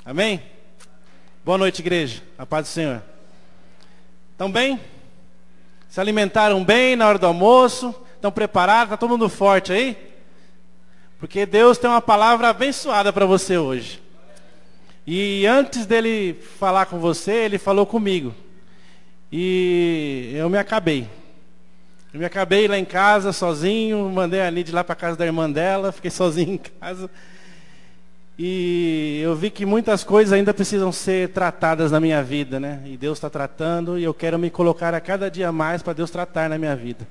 Amém? Boa noite, igreja. A paz do Senhor. Estão bem? Se alimentaram bem na hora do almoço? Estão preparados? Está todo mundo forte aí? Porque Deus tem uma palavra abençoada para você hoje. E antes dele falar com você, ele falou comigo. E eu me acabei. Eu me acabei lá em casa, sozinho. Mandei a Nid lá para casa da irmã dela. Fiquei sozinho em casa. E eu vi que muitas coisas ainda precisam ser tratadas na minha vida, né? E Deus está tratando. E eu quero me colocar a cada dia mais para Deus tratar na minha vida.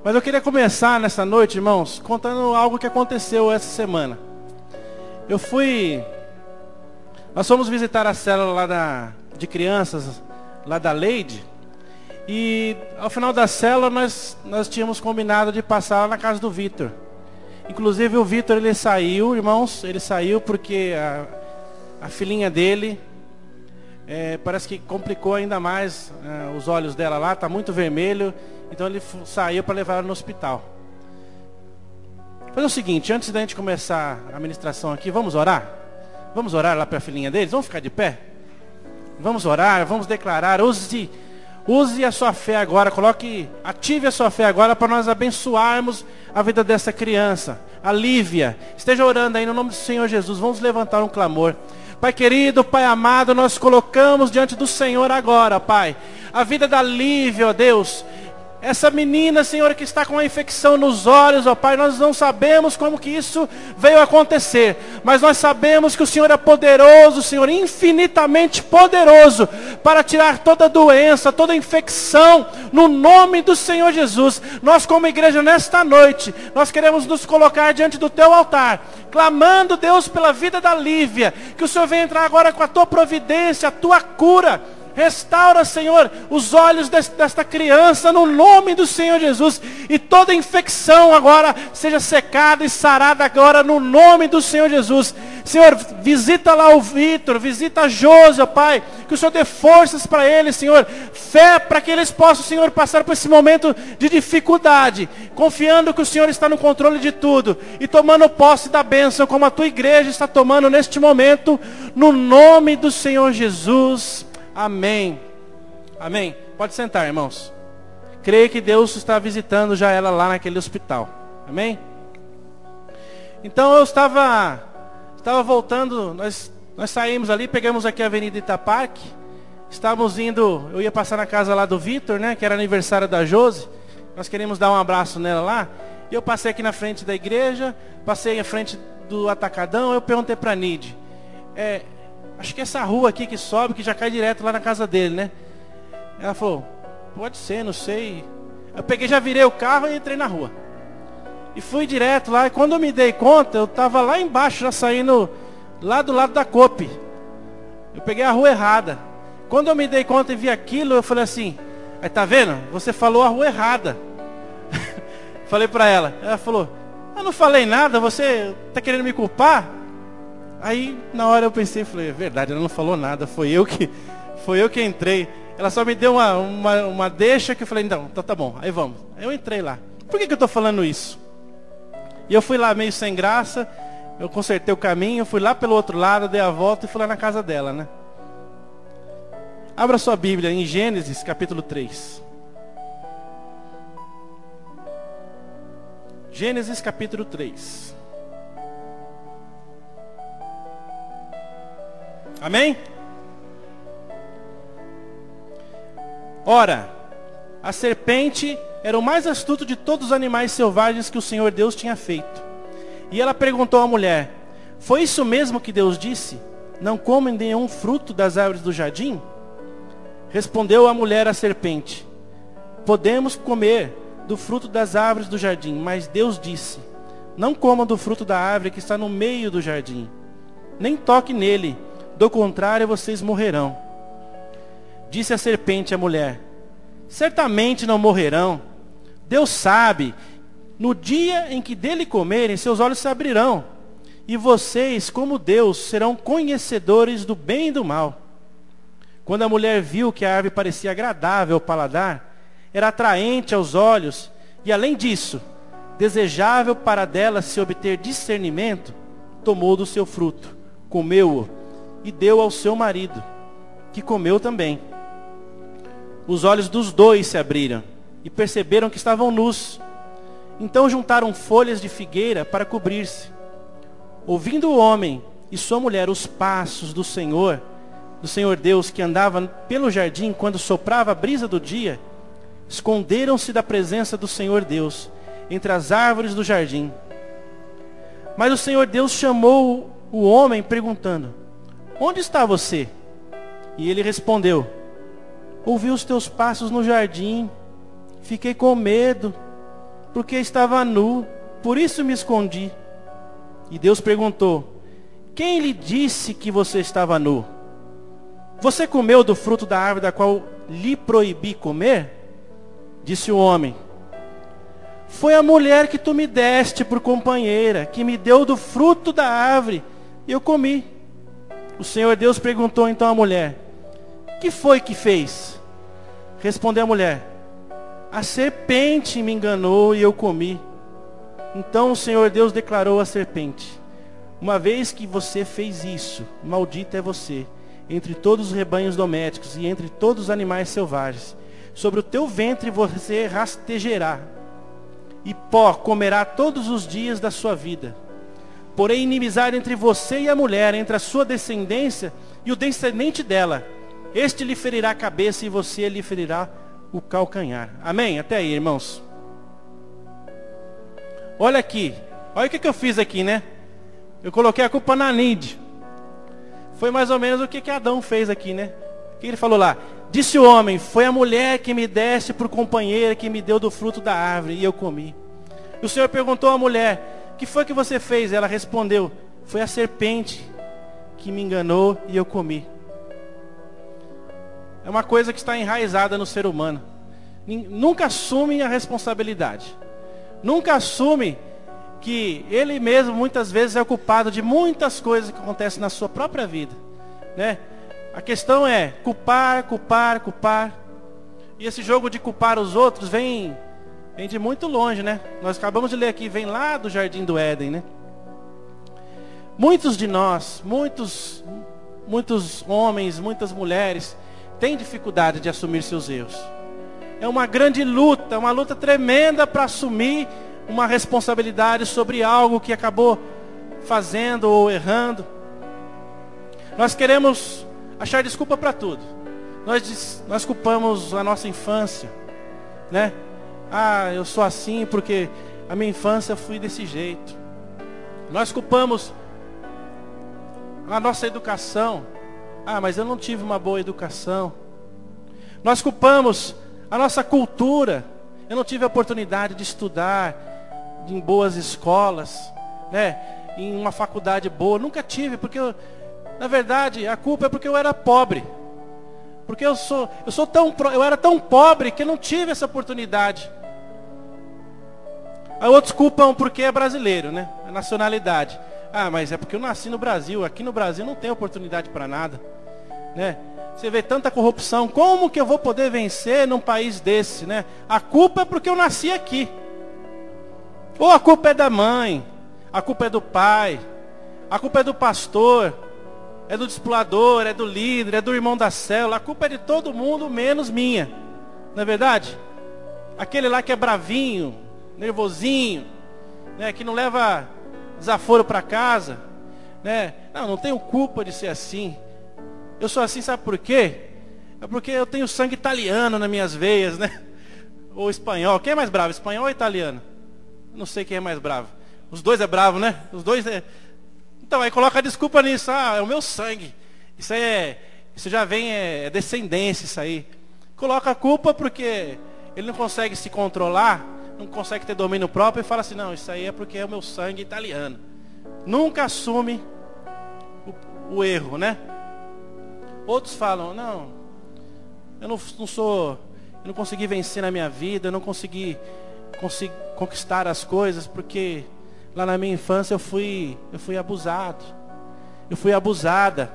Mas eu queria começar nessa noite, irmãos, contando algo que aconteceu essa semana. Nós fomos visitar a célula lá de crianças, lá da Leide. E ao final da célula nós tínhamos combinado de passar lá na casa do Vitor. Inclusive o Vitor, ele saiu, irmãos, ele saiu porque a filhinha dele parece que complicou ainda mais os olhos dela lá, está muito vermelho. Então ele saiu para levar ela no hospital. Fazer o seguinte, antes da gente começar a ministração aqui, vamos orar? Vamos orar lá para a filhinha deles? Vamos ficar de pé? Vamos orar, vamos declarar. Use a sua fé agora, ative a sua fé agora para nós abençoarmos a vida dessa criança. A Lívia, esteja orando aí no nome do Senhor Jesus. Vamos levantar um clamor. Pai querido, Pai amado, nós colocamos diante do Senhor agora, Pai, a vida da Lívia, ó Deus. Essa menina, Senhor, que está com uma infecção nos olhos, ó Pai, nós não sabemos como que isso veio acontecer, mas nós sabemos que o Senhor é poderoso, Senhor, infinitamente poderoso, para tirar toda doença, toda infecção, no nome do Senhor Jesus. Nós como igreja nesta noite, nós queremos nos colocar diante do Teu altar, clamando, Deus, pela vida da Lívia, que o Senhor venha entrar agora com a Tua providência, a Tua cura. Restaura, Senhor, os olhos desta criança no nome do Senhor Jesus. E toda infecção agora seja secada e sarada agora no nome do Senhor Jesus. Senhor, visita lá o Vitor, visita a Josi, ó Pai. Que o Senhor dê forças para eles, Senhor. Fé para que eles possam, Senhor, passar por esse momento de dificuldade. Confiando que o Senhor está no controle de tudo. E tomando posse da bênção, como a Tua igreja está tomando neste momento. No nome do Senhor Jesus. Amém. Amém. Pode sentar, irmãos. Creio que Deus está visitando já ela lá naquele hospital. Amém? Então eu estava voltando, nós saímos ali, pegamos aqui a Avenida Itaparque. Estávamos indo, eu ia passar na casa lá do Vitor, né, que era aniversário da Josi. Nós queríamos dar um abraço nela lá. E eu passei aqui na frente da igreja, passei à frente do Atacadão, eu perguntei para a Nid. Acho que essa rua aqui que sobe, que já cai direto lá na casa dele, né? Ela falou, pode ser, não sei. Eu peguei, já virei o carro e entrei na rua. E fui direto lá, e quando eu me dei conta, eu estava lá embaixo, já saindo lá do lado da Cope. Eu peguei a rua errada. Quando eu me dei conta e vi aquilo, eu falei assim, aí tá vendo? Você falou a rua errada. Falei pra ela. Ela falou, eu não falei nada, você tá querendo me culpar? Aí na hora eu pensei, falei, é verdade, ela não falou nada, foi eu que entrei. Ela só me deu uma deixa que eu falei, não, tá bom, aí vamos. Aí eu entrei lá. Por que eu tô falando isso? E eu fui lá meio sem graça, eu consertei o caminho, fui lá pelo outro lado, dei a volta e fui lá na casa dela, né? Abra sua Bíblia em Gênesis capítulo 3. Gênesis capítulo 3. Amém? Ora, a serpente era o mais astuto de todos os animais selvagens que o Senhor Deus tinha feito. E ela perguntou à mulher, foi isso mesmo que Deus disse? Não comem nenhum fruto das árvores do jardim? Respondeu a mulher à serpente, podemos comer do fruto das árvores do jardim, mas Deus disse, não comam do fruto da árvore que está no meio do jardim, nem toque nele, do contrário vocês morrerão. Disse a serpente à mulher, certamente não morrerão. Deus sabe, no dia em que dele comerem, seus olhos se abrirão. E vocês, como Deus, serão conhecedores do bem e do mal. Quando a mulher viu que a árvore parecia agradável ao paladar, era atraente aos olhos, e além disso, desejável para dela se obter discernimento, tomou do seu fruto, comeu-o e deu ao seu marido, que comeu também. Os olhos dos dois se abriram e perceberam que estavam nus. Então juntaram folhas de figueira para cobrir-se. Ouvindo o homem e sua mulher os passos do Senhor Deus, que andava pelo jardim quando soprava a brisa do dia, esconderam-se da presença do Senhor Deus entre as árvores do jardim. Mas o Senhor Deus chamou o homem perguntando: onde está você? E ele respondeu: ouvi os teus passos no jardim, fiquei com medo, porque estava nu, por isso me escondi. E Deus perguntou: quem lhe disse que você estava nu? Você comeu do fruto da árvore da qual lhe proibi comer? Disse o homem: foi a mulher que tu me deste por companheira, que me deu do fruto da árvore, e eu comi. O Senhor Deus perguntou então à mulher: que foi que fez? Respondeu a mulher: a serpente me enganou e eu comi. Então o Senhor Deus declarou à serpente: uma vez que você fez isso, maldita é você entre todos os rebanhos domésticos e entre todos os animais selvagens. Sobre o teu ventre você rastejará, e pó comerá todos os dias da sua vida. Porém, inimizade entre você e a mulher, entre a sua descendência e o descendente dela. Este lhe ferirá a cabeça e você lhe ferirá o calcanhar. Amém? Até aí, irmãos. Olha aqui. Olha o que eu fiz aqui, né? Eu coloquei a culpa na Nide. Foi mais ou menos o que Adão fez aqui, né? O que ele falou lá? Disse o homem: foi a mulher que me deste por companheira, que me deu do fruto da árvore, e eu comi. E o Senhor perguntou à mulher: o que foi que você fez? Ela respondeu: foi a serpente que me enganou e eu comi. É uma coisa que está enraizada no ser humano. Nunca assume a responsabilidade. Nunca assume que ele mesmo muitas vezes é o culpado de muitas coisas que acontecem na sua própria vida, né? A questão é culpar, culpar, culpar. E esse jogo de culpar os outros vem de muito longe, né? Nós acabamos de ler aqui, vem lá do Jardim do Éden, né? Muitos de nós, muitos homens, muitas mulheres têm dificuldade de assumir seus erros. É uma grande luta, uma luta tremenda para assumir uma responsabilidade sobre algo que acabou fazendo ou errando. Nós queremos achar desculpa para tudo. Nós culpamos a nossa infância, né? Ah, eu sou assim porque a minha infância eu fui desse jeito. Nós culpamos a nossa educação. Ah, mas eu não tive uma boa educação. Nós culpamos a nossa cultura. Eu não tive a oportunidade de estudar em boas escolas, né? Em uma faculdade boa. Nunca tive, porque na verdade a culpa é porque eu era pobre. Porque eu era tão pobre que eu não tive essa oportunidade. Aí outros culpam porque é brasileiro, né? A nacionalidade. Ah, mas é porque eu nasci no Brasil. Aqui no Brasil não tem oportunidade para nada, né? Você vê tanta corrupção. Como que eu vou poder vencer num país desse, né? A culpa é porque eu nasci aqui. Ou a culpa é da mãe, a culpa é do pai, a culpa é do pastor, é do discipulador, é do líder, é do irmão da célula. A culpa é de todo mundo, menos minha. Não é verdade? Aquele lá que é bravinho, nervosinho, né, que não leva desaforo para casa, né? Não tenho culpa de ser assim. Eu sou assim, sabe por quê? É porque eu tenho sangue italiano nas minhas veias, né? Ou espanhol. Quem é mais bravo, espanhol ou italiano? Não sei quem é mais bravo. Os dois é bravo, né? Os dois é... Então, aí coloca a desculpa nisso. Ah, é o meu sangue. Isso já vem, é descendência isso aí. Coloca a culpa porque ele não consegue se controlar, não consegue ter domínio próprio e fala assim: não, isso aí é porque é o meu sangue italiano. Nunca assume o erro, né? Outros falam: não, eu não consegui vencer na minha vida, eu não consegui conquistar as coisas porque lá na minha infância eu fui abusado, eu fui abusada,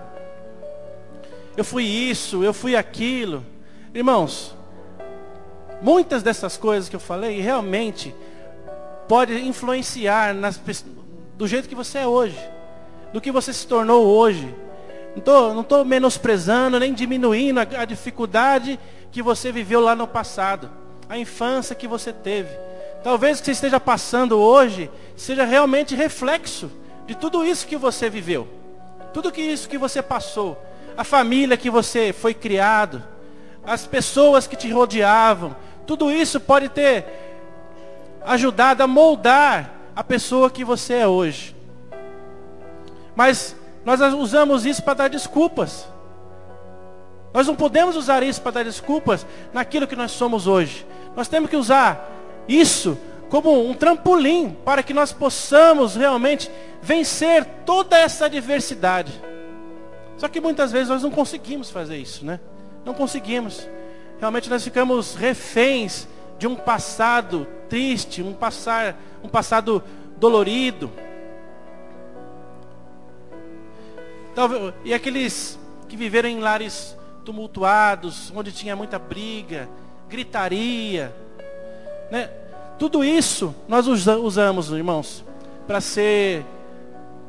eu fui isso, eu fui aquilo. Irmãos, muitas dessas coisas que eu falei realmente pode influenciar do jeito que você é hoje. do que você se tornou hoje. Não estou menosprezando, nem diminuindo a dificuldade que você viveu lá no passado. A infância que você teve. Talvez o que você esteja passando hoje seja realmente reflexo de tudo isso que você viveu. Tudo isso que você passou. A família que você foi criado. As pessoas que te rodeavam. Tudo isso pode ter ajudado a moldar a pessoa que você é hoje. Mas nós usamos isso para dar desculpas. Nós não podemos usar isso para dar desculpas naquilo que nós somos hoje. Nós temos que usar isso como um trampolim para que nós possamos realmente vencer toda essa adversidade. Só que muitas vezes nós não conseguimos fazer isso, né? Não conseguimos. Realmente nós ficamos reféns de um passado triste, um passado dolorido. E aqueles que viveram em lares tumultuados, onde tinha muita briga, gritaria, né? Tudo isso nós usamos, irmãos, para ser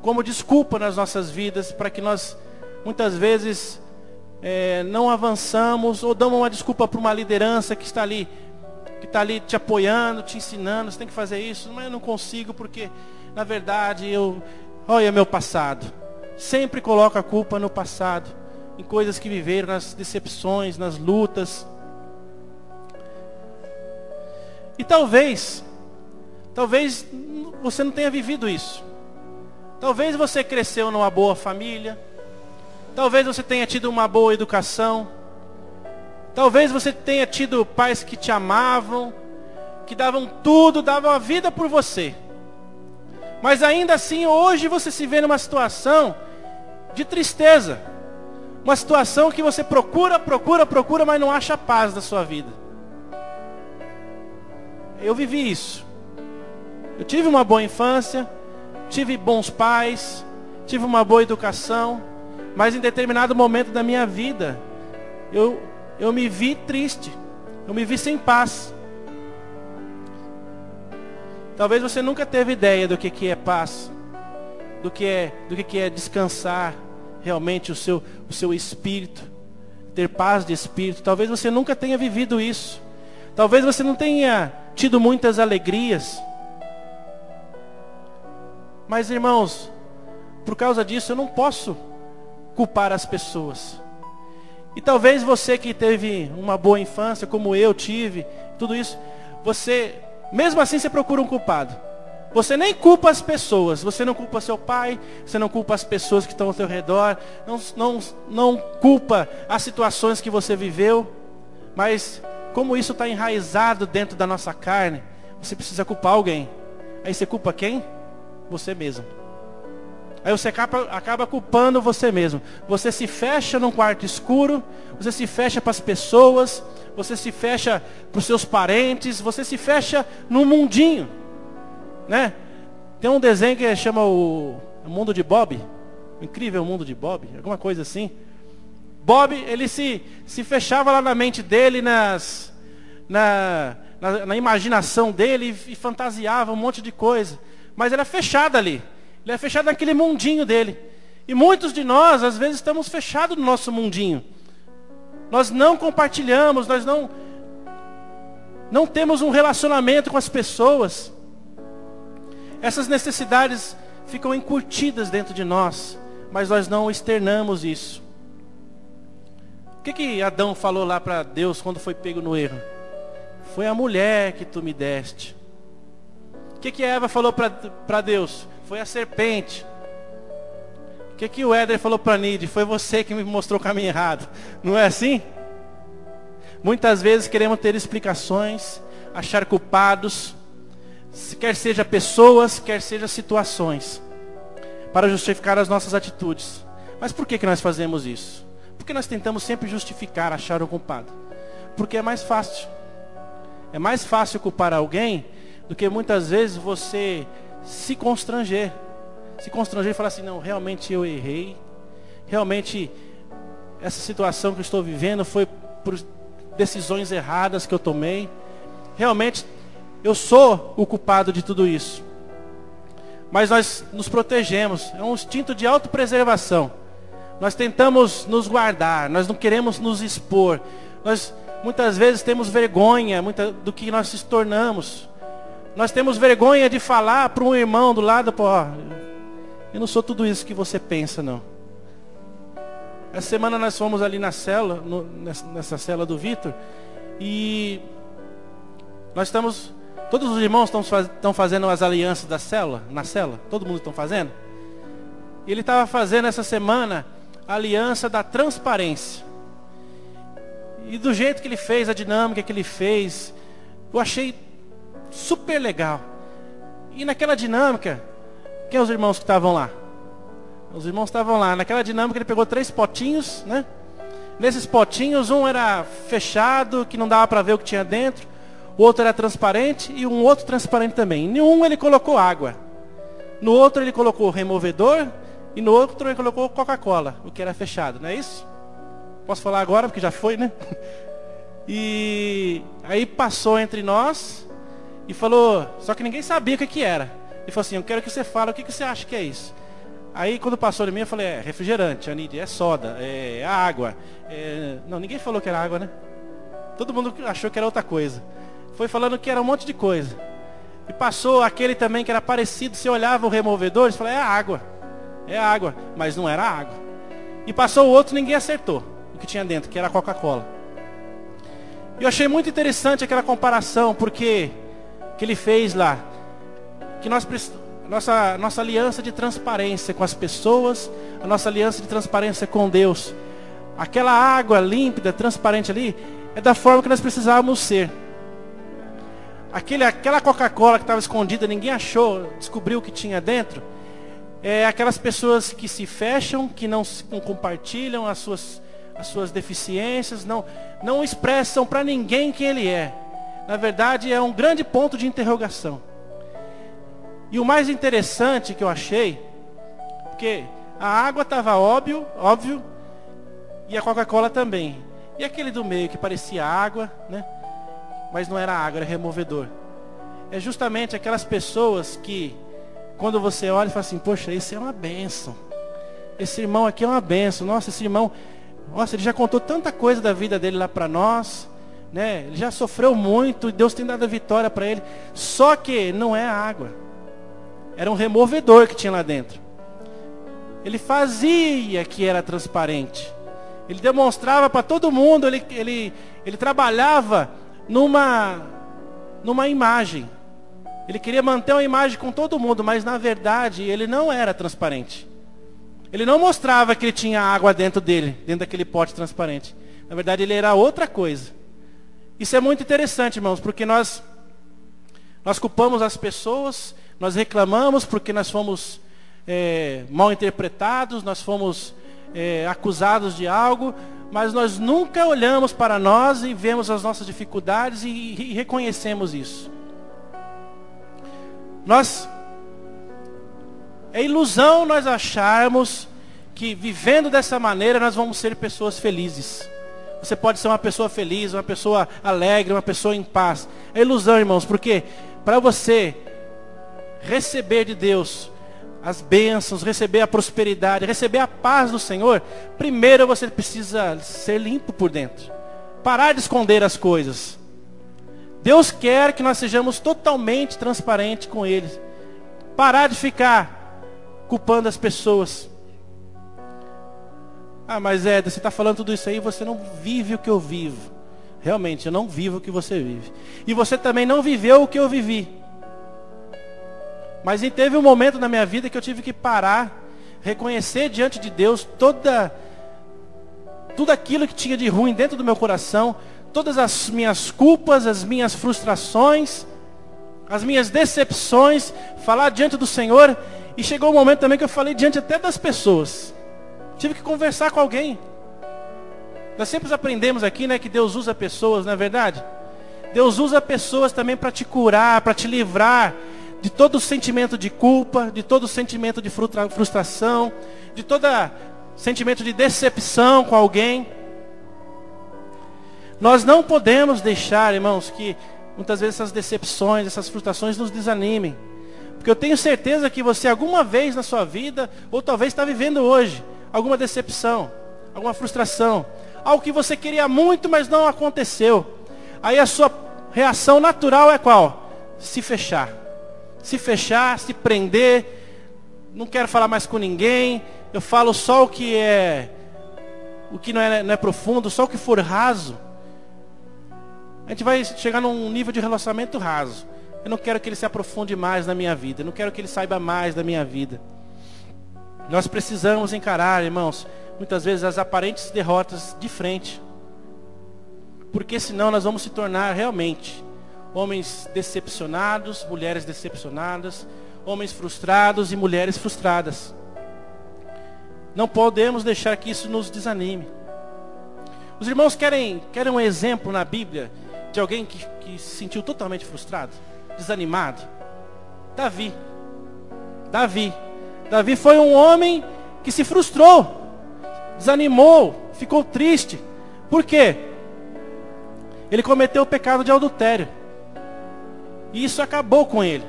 como desculpa nas nossas vidas, para que nós muitas vezes não avançamos, ou damos uma desculpa para uma liderança que está ali te apoiando, te ensinando, você tem que fazer isso, mas eu não consigo porque, na verdade, olha meu passado. Sempre coloca a culpa no passado, em coisas que viveram, nas decepções, nas lutas. E talvez você não tenha vivido isso. Talvez você cresceu numa boa família. Talvez você tenha tido uma boa educação. Talvez você tenha tido pais que te amavam, que davam tudo, davam a vida por você. Mas ainda assim, hoje você se vê numa situação de tristeza. Uma situação que você procura, mas não acha paz na sua vida. Eu vivi isso. Eu tive uma boa infância, tive bons pais, tive uma boa educação, mas em determinado momento da minha vida, eu me vi triste, eu me vi sem paz. Talvez você nunca teve ideia do que é paz, do que é descansar realmente o seu espírito, ter paz de espírito. Talvez você nunca tenha vivido isso. Talvez você não tenha tido muitas alegrias. Mas, irmãos, por causa disso eu não posso culpar as pessoas. E talvez você que teve uma boa infância, como eu tive, tudo isso, mesmo assim você procura um culpado. Você nem culpa as pessoas, você não culpa seu pai, você não culpa as pessoas que estão ao seu redor, não culpa as situações que você viveu, mas como isso está enraizado dentro da nossa carne, você precisa culpar alguém. Aí você culpa quem? Você mesmo. Aí você acaba culpando você mesmo. Você se fecha num quarto escuro, você se fecha para as pessoas, você se fecha para os seus parentes, você se fecha num mundinho, né? Tem um desenho que chama o Mundo de Bob, o Incrível Mundo de Bob, alguma coisa assim. Bob, ele se fechava lá na mente dele, na imaginação dele, e fantasiava um monte de coisa. Mas ele é fechado ali. Ele é fechado naquele mundinho dele. E muitos de nós, às vezes, estamos fechados no nosso mundinho. Nós não compartilhamos, nós não temos um relacionamento com as pessoas. Essas necessidades ficam encurtidas dentro de nós, mas nós não externamos isso. O que Adão falou lá para Deus quando foi pego no erro? Foi a mulher que tu me deste. O que Eva falou para Deus? Foi a serpente. O que o Éder falou para Nide? Foi você que me mostrou o caminho errado. Não é assim? Muitas vezes queremos ter explicações, achar culpados, quer seja pessoas, quer seja situações, para justificar as nossas atitudes. Mas por que nós fazemos isso? Porque nós tentamos sempre justificar, achar o culpado. Porque é mais fácil. É mais fácil culpar alguém do que muitas vezes você se constranger. Se constranger e falar assim, não, realmente eu errei. Realmente essa situação que eu estou vivendo foi por decisões erradas que eu tomei. Realmente eu sou o culpado de tudo isso. mas nós nos protegemos. É um instinto de autopreservação. Nós tentamos nos guardar, nós não queremos nos expor. Nós muitas vezes temos vergonha do que nós nos tornamos. Nós temos vergonha de falar para um irmão do lado, pô, eu não sou tudo isso que você pensa, não. Essa semana nós fomos ali na célula, nessa célula do Vitor, e nós estamos, todos os irmãos estão fazendo as alianças da célula, na célula, todo mundo está fazendo. E ele estava fazendo essa semana a aliança da transparência. E do jeito que ele fez, a dinâmica que ele fez, eu achei super legal. E naquela dinâmica, quem é os irmãos que estavam lá? Os irmãos estavam lá. Naquela dinâmica ele pegou 3 potinhos, né? Nesses potinhos, um era fechado, que não dava para ver o que tinha dentro. O outro era transparente e um outro transparente também. Em um ele colocou água. No outro ele colocou removedor. E no outro ele colocou Coca-Cola, o que era fechado, não é isso? Posso falar agora, porque já foi, né? E aí passou entre nós e falou, só que ninguém sabia o que era. Ele falou assim, eu quero que você fale o que você acha que é isso. Aí quando passou de mim eu falei, é refrigerante, Anide, é soda, é água. Não, ninguém falou que era água, né? Todo mundo achou que era outra coisa. Foi falando que era um monte de coisa. E passou aquele também que era parecido, você olhava o removedor e falava, é água, mas não era água. E passou o outro, ninguém acertou o que tinha dentro, que era a Coca-Cola. E eu achei muito interessante aquela comparação, porque que ele fez lá, que nossa aliança de transparência com as pessoas, a nossa aliança de transparência com Deus, aquela água límpida, transparente ali, é da forma que nós precisávamos ser. Aquela Coca-Cola que estava escondida, ninguém achou, descobriu o que tinha dentro. É aquelas pessoas que se fecham, que não compartilham as suas deficiências, não expressam para ninguém quem ele é. Na verdade, é um grande ponto de interrogação. E o mais interessante que eu achei, porque a água estava óbvio, e a Coca-Cola também. E aquele do meio que parecia água, né? Mas não era água, era removedor. É justamente aquelas pessoas que, quando você olha e fala assim, poxa, esse é uma bênção. Esse irmão aqui é uma bênção. Nossa, esse irmão, nossa, ele já contou tanta coisa da vida dele lá para nós, né? Ele já sofreu muito e Deus tem dado a vitória para ele. Só que não é a água. Era um removedor que tinha lá dentro. Ele fazia que era transparente. Ele demonstrava para todo mundo, ele trabalhava numa imagem. Ele queria manter uma imagem com todo mundo, mas na verdade ele não era transparente. Ele não mostrava que ele tinha água dentro dele, dentro daquele pote transparente. Na verdade ele era outra coisa. Isso é muito interessante, irmãos, porque nós culpamos as pessoas, nós reclamamos porque nós fomos mal interpretados, nós fomos acusados de algo, mas nós nunca olhamos para nós e vemos as nossas dificuldades e reconhecemos isso. É ilusão nós acharmos que vivendo dessa maneira nós vamos ser pessoas felizes. Você pode ser uma pessoa feliz, uma pessoa alegre, uma pessoa em paz. É ilusão, irmãos, porque para você receber de Deus as bênçãos, receber a prosperidade, receber a paz do Senhor, primeiro você precisa ser limpo por dentro. Parar de esconder as coisas. Deus quer que nós sejamos totalmente transparentes com Ele. Parar de ficar culpando as pessoas. Ah, mas você está falando tudo isso aí, você não vive o que eu vivo. Realmente, eu não vivo o que você vive. E você também não viveu o que eu vivi. Mas teve um momento na minha vida que eu tive que parar, reconhecer diante de Deus tudo aquilo que tinha de ruim dentro do meu coração, todas as minhas culpas, as minhas frustrações, as minhas decepções, falar diante do Senhor. E chegou um momento também que eu falei diante até das pessoas. Tive que conversar com alguém. Nós sempre aprendemos aqui, né, que Deus usa pessoas, não é verdade? Deus usa pessoas também para te curar, para te livrar de todo sentimento de culpa, de todo sentimento de frustração, de todo sentimento de decepção com alguém. Nós não podemos deixar, irmãos, que muitas vezes essas decepções, essas frustrações nos desanimem. Porque eu tenho certeza que você alguma vez na sua vida, ou talvez está vivendo hoje, alguma decepção, alguma frustração, algo que você queria muito, mas não aconteceu. Aí a sua reação natural é qual? Se fechar. Se fechar, se prender, não quero falar mais com ninguém, eu falo só o que não é profundo, só o que for raso. A gente vai chegar num nível de relacionamento raso. Eu não quero que ele se aprofunde mais na minha vida. Eu não quero que ele saiba mais da minha vida. Nós precisamos encarar, irmãos, muitas vezes as aparentes derrotas de frente. Porque senão nós vamos se tornar realmente homens decepcionados, mulheres decepcionadas, homens frustrados e mulheres frustradas. Não podemos deixar que isso nos desanime. Os irmãos querem um exemplo na Bíblia de alguém que se sentiu totalmente frustrado, desanimado? Davi. Davi foi um homem que se frustrou, desanimou, ficou triste. Por quê? Ele cometeu o pecado de adultério. E isso acabou com ele.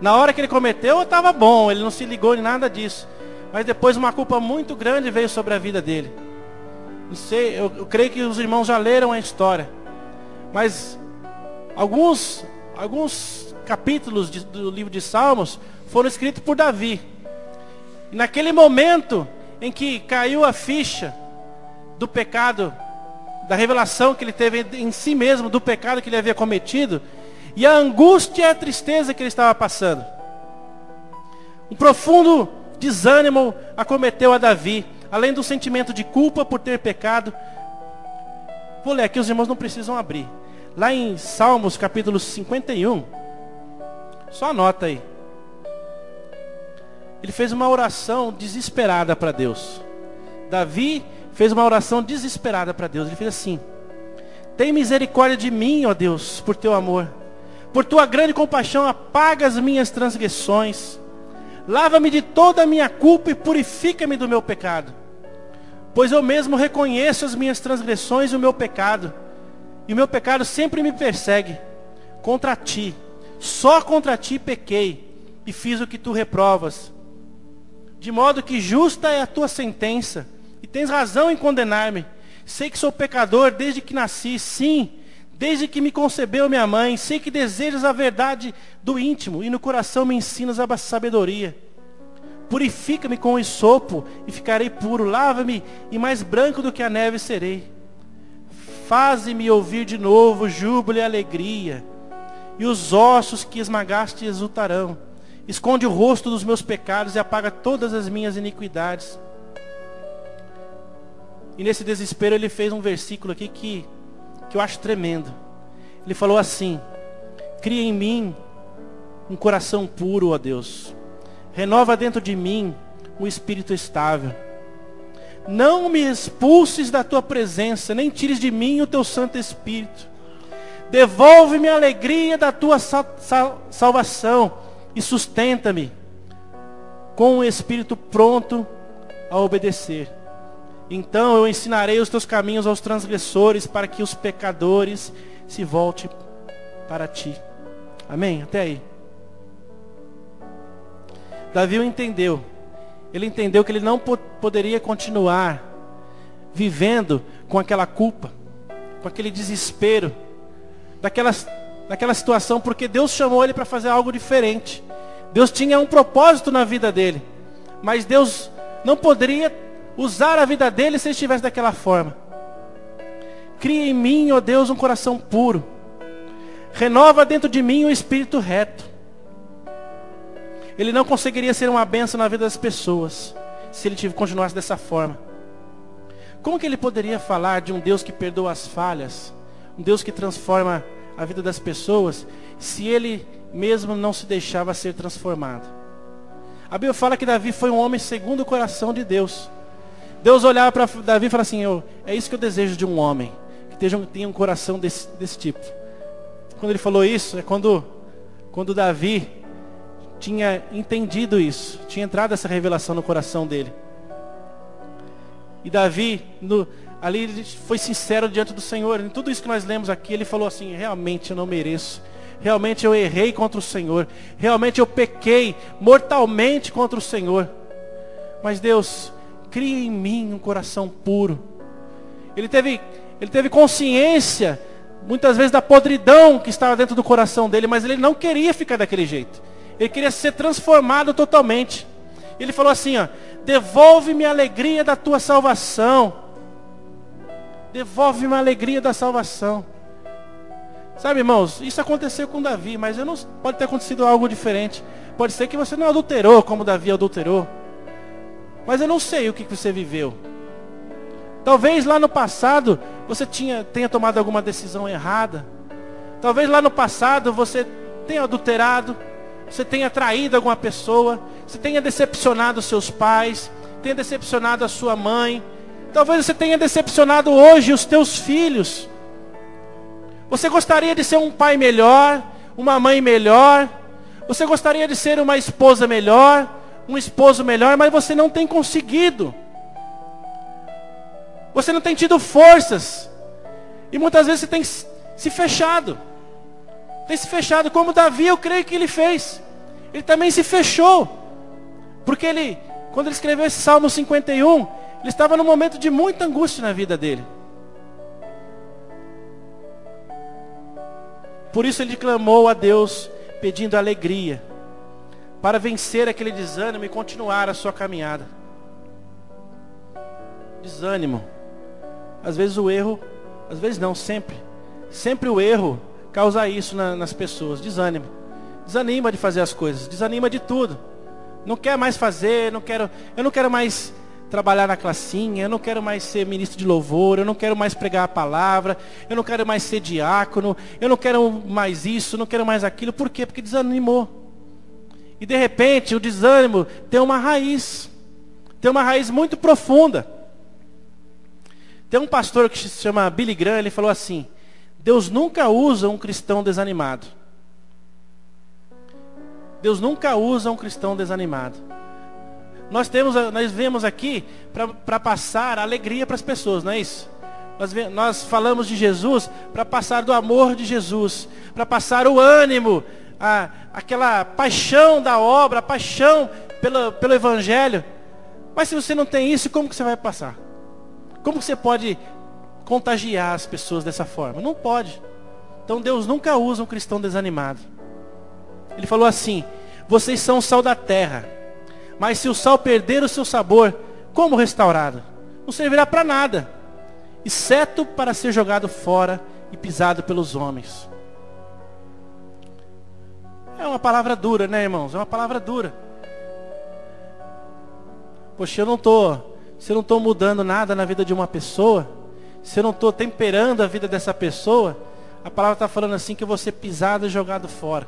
Na hora que ele cometeu, estava bom, ele não se ligou em nada disso. Mas depois uma culpa muito grande veio sobre a vida dele. Não sei, eu creio que os irmãos já leram a história. Mas alguns capítulos do livro de Salmos foram escritos por Davi. E naquele momento em que caiu a ficha do pecado, da revelação que ele teve em si mesmo, do pecado que ele havia cometido, e a angústia e a tristeza que ele estava passando, um profundo desânimo acometeu a Davi, além do sentimento de culpa por ter pecado. Vou ler aqui, os irmãos não precisam abrir. Lá em Salmos capítulo 51, só anota aí. Ele fez uma oração desesperada para Deus. Davi fez uma oração desesperada para Deus. Ele fez assim: tem misericórdia de mim, ó Deus, por teu amor. Por tua grande compaixão, apaga as minhas transgressões. Lava-me de toda a minha culpa e purifica-me do meu pecado. Pois eu mesmo reconheço as minhas transgressões e o meu pecado. E o meu pecado sempre me persegue. Contra ti, só contra ti pequei e fiz o que tu reprovas. De modo que justa é a tua sentença e tens razão em condenar-me. Sei que sou pecador desde que nasci, sim, desde que me concebeu minha mãe. Sei que desejas a verdade do íntimo e no coração me ensinas a sabedoria. Purifica-me com o hisopo e ficarei puro. Lava-me e mais branco do que a neve serei. Faze-me ouvir de novo júbilo e alegria, e os ossos que esmagaste exultarão. Esconde o rosto dos meus pecados e apaga todas as minhas iniquidades. E nesse desespero ele fez um versículo aqui que eu acho tremendo. Ele falou assim: cria em mim um coração puro, ó Deus. Renova dentro de mim um espírito estável. Não me expulses da tua presença, nem tires de mim o teu Santo Espírito. Devolve-me a alegria da tua salvação e sustenta-me com um espírito pronto a obedecer. Então eu ensinarei os teus caminhos aos transgressores, para que os pecadores se voltem para ti. Amém? Até aí. Davi entendeu. Ele entendeu que ele não poderia continuar vivendo com aquela culpa, com aquele desespero, daquela situação, porque Deus chamou ele para fazer algo diferente. Deus tinha um propósito na vida dele, mas Deus não poderia usar a vida dele se ele estivesse daquela forma. Cria em mim, ó Deus, um coração puro. Renova dentro de mim um espírito reto. Ele não conseguiria ser uma bênção na vida das pessoas se ele continuasse dessa forma. Como que ele poderia falar de um Deus que perdoa as falhas, um Deus que transforma a vida das pessoas, se ele mesmo não se deixava ser transformado? A Bíblia fala que Davi foi um homem segundo o coração de Deus. Deus olhava para Davi e falava assim: é isso que eu desejo de um homem, que tenha um coração desse tipo. Quando ele falou isso, é quando Davi tinha entendido isso, tinha entrado essa revelação no coração dele. E Davi, ali ele foi sincero diante do Senhor. Em tudo isso que nós lemos aqui, ele falou assim: realmente eu não mereço. realmente eu errei contra o Senhor. Realmente eu pequei mortalmente contra o Senhor. Mas Deus, cria em mim um coração puro. Ele teve consciência, muitas vezes, da podridão que estava dentro do coração dele, mas ele não queria ficar daquele jeito. Ele queria ser transformado totalmente. Ele falou assim, ó: devolve-me a alegria da tua salvação. Devolve-me a alegria da salvação. Sabe, irmãos, isso aconteceu com Davi, mas pode ter acontecido algo diferente. Pode ser que você não adulterou como Davi adulterou. Mas eu não sei o que você viveu. Talvez lá no passado você tenha tomado alguma decisão errada. Talvez lá no passado você tenha adulterado, você tenha traído alguma pessoa, você tenha decepcionado os seus pais, tenha decepcionado a sua mãe. Talvez você tenha decepcionado hoje os teus filhos. Você gostaria de ser um pai melhor, uma mãe melhor. Você gostaria de ser uma esposa melhor, um esposo melhor, mas você não tem conseguido. Você não tem tido forças. E muitas vezes você tem se fechado. Tem se fechado, como Davi, eu creio que ele fez. Ele também se fechou. Porque quando ele escreveu esse Salmo 51, ele estava num momento de muita angústia na vida dele. Por isso ele clamou a Deus, pedindo alegria, para vencer aquele desânimo e continuar a sua caminhada. Desânimo. Às vezes o erro, às vezes não, sempre. Sempre o erro causa isso nas pessoas, desânimo. Desanima de fazer as coisas, desanima de tudo. Não quer mais fazer, eu não quero mais trabalhar na classinha, eu não quero mais ser ministro de louvor, eu não quero mais pregar a palavra, eu não quero mais ser diácono, eu não quero mais isso, não quero mais aquilo. Por quê? Porque desanimou. E de repente o desânimo tem uma raiz muito profunda. Tem um pastor que se chama Billy Graham, ele falou assim: Deus nunca usa um cristão desanimado. Deus nunca usa um cristão desanimado. Nós vemos aqui para passar alegria para as pessoas, não é isso? Nós falamos de Jesus para passar do amor de Jesus, para passar o ânimo, aquela paixão da obra, a paixão pelo Evangelho. Mas se você não tem isso, como que você vai passar? Como que você pode contagiar as pessoas dessa forma? Não pode. Então Deus nunca usa um cristão desanimado. Ele falou assim: vocês são o sal da terra, mas se o sal perder o seu sabor, como restaurado? Não servirá para nada, exceto para ser jogado fora e pisado pelos homens. É uma palavra dura, né, irmãos? É uma palavra dura. Poxa, se eu não estou mudando nada na vida de uma pessoa, se eu não estou temperando a vida dessa pessoa, a palavra está falando assim que eu vou ser pisado e jogado fora.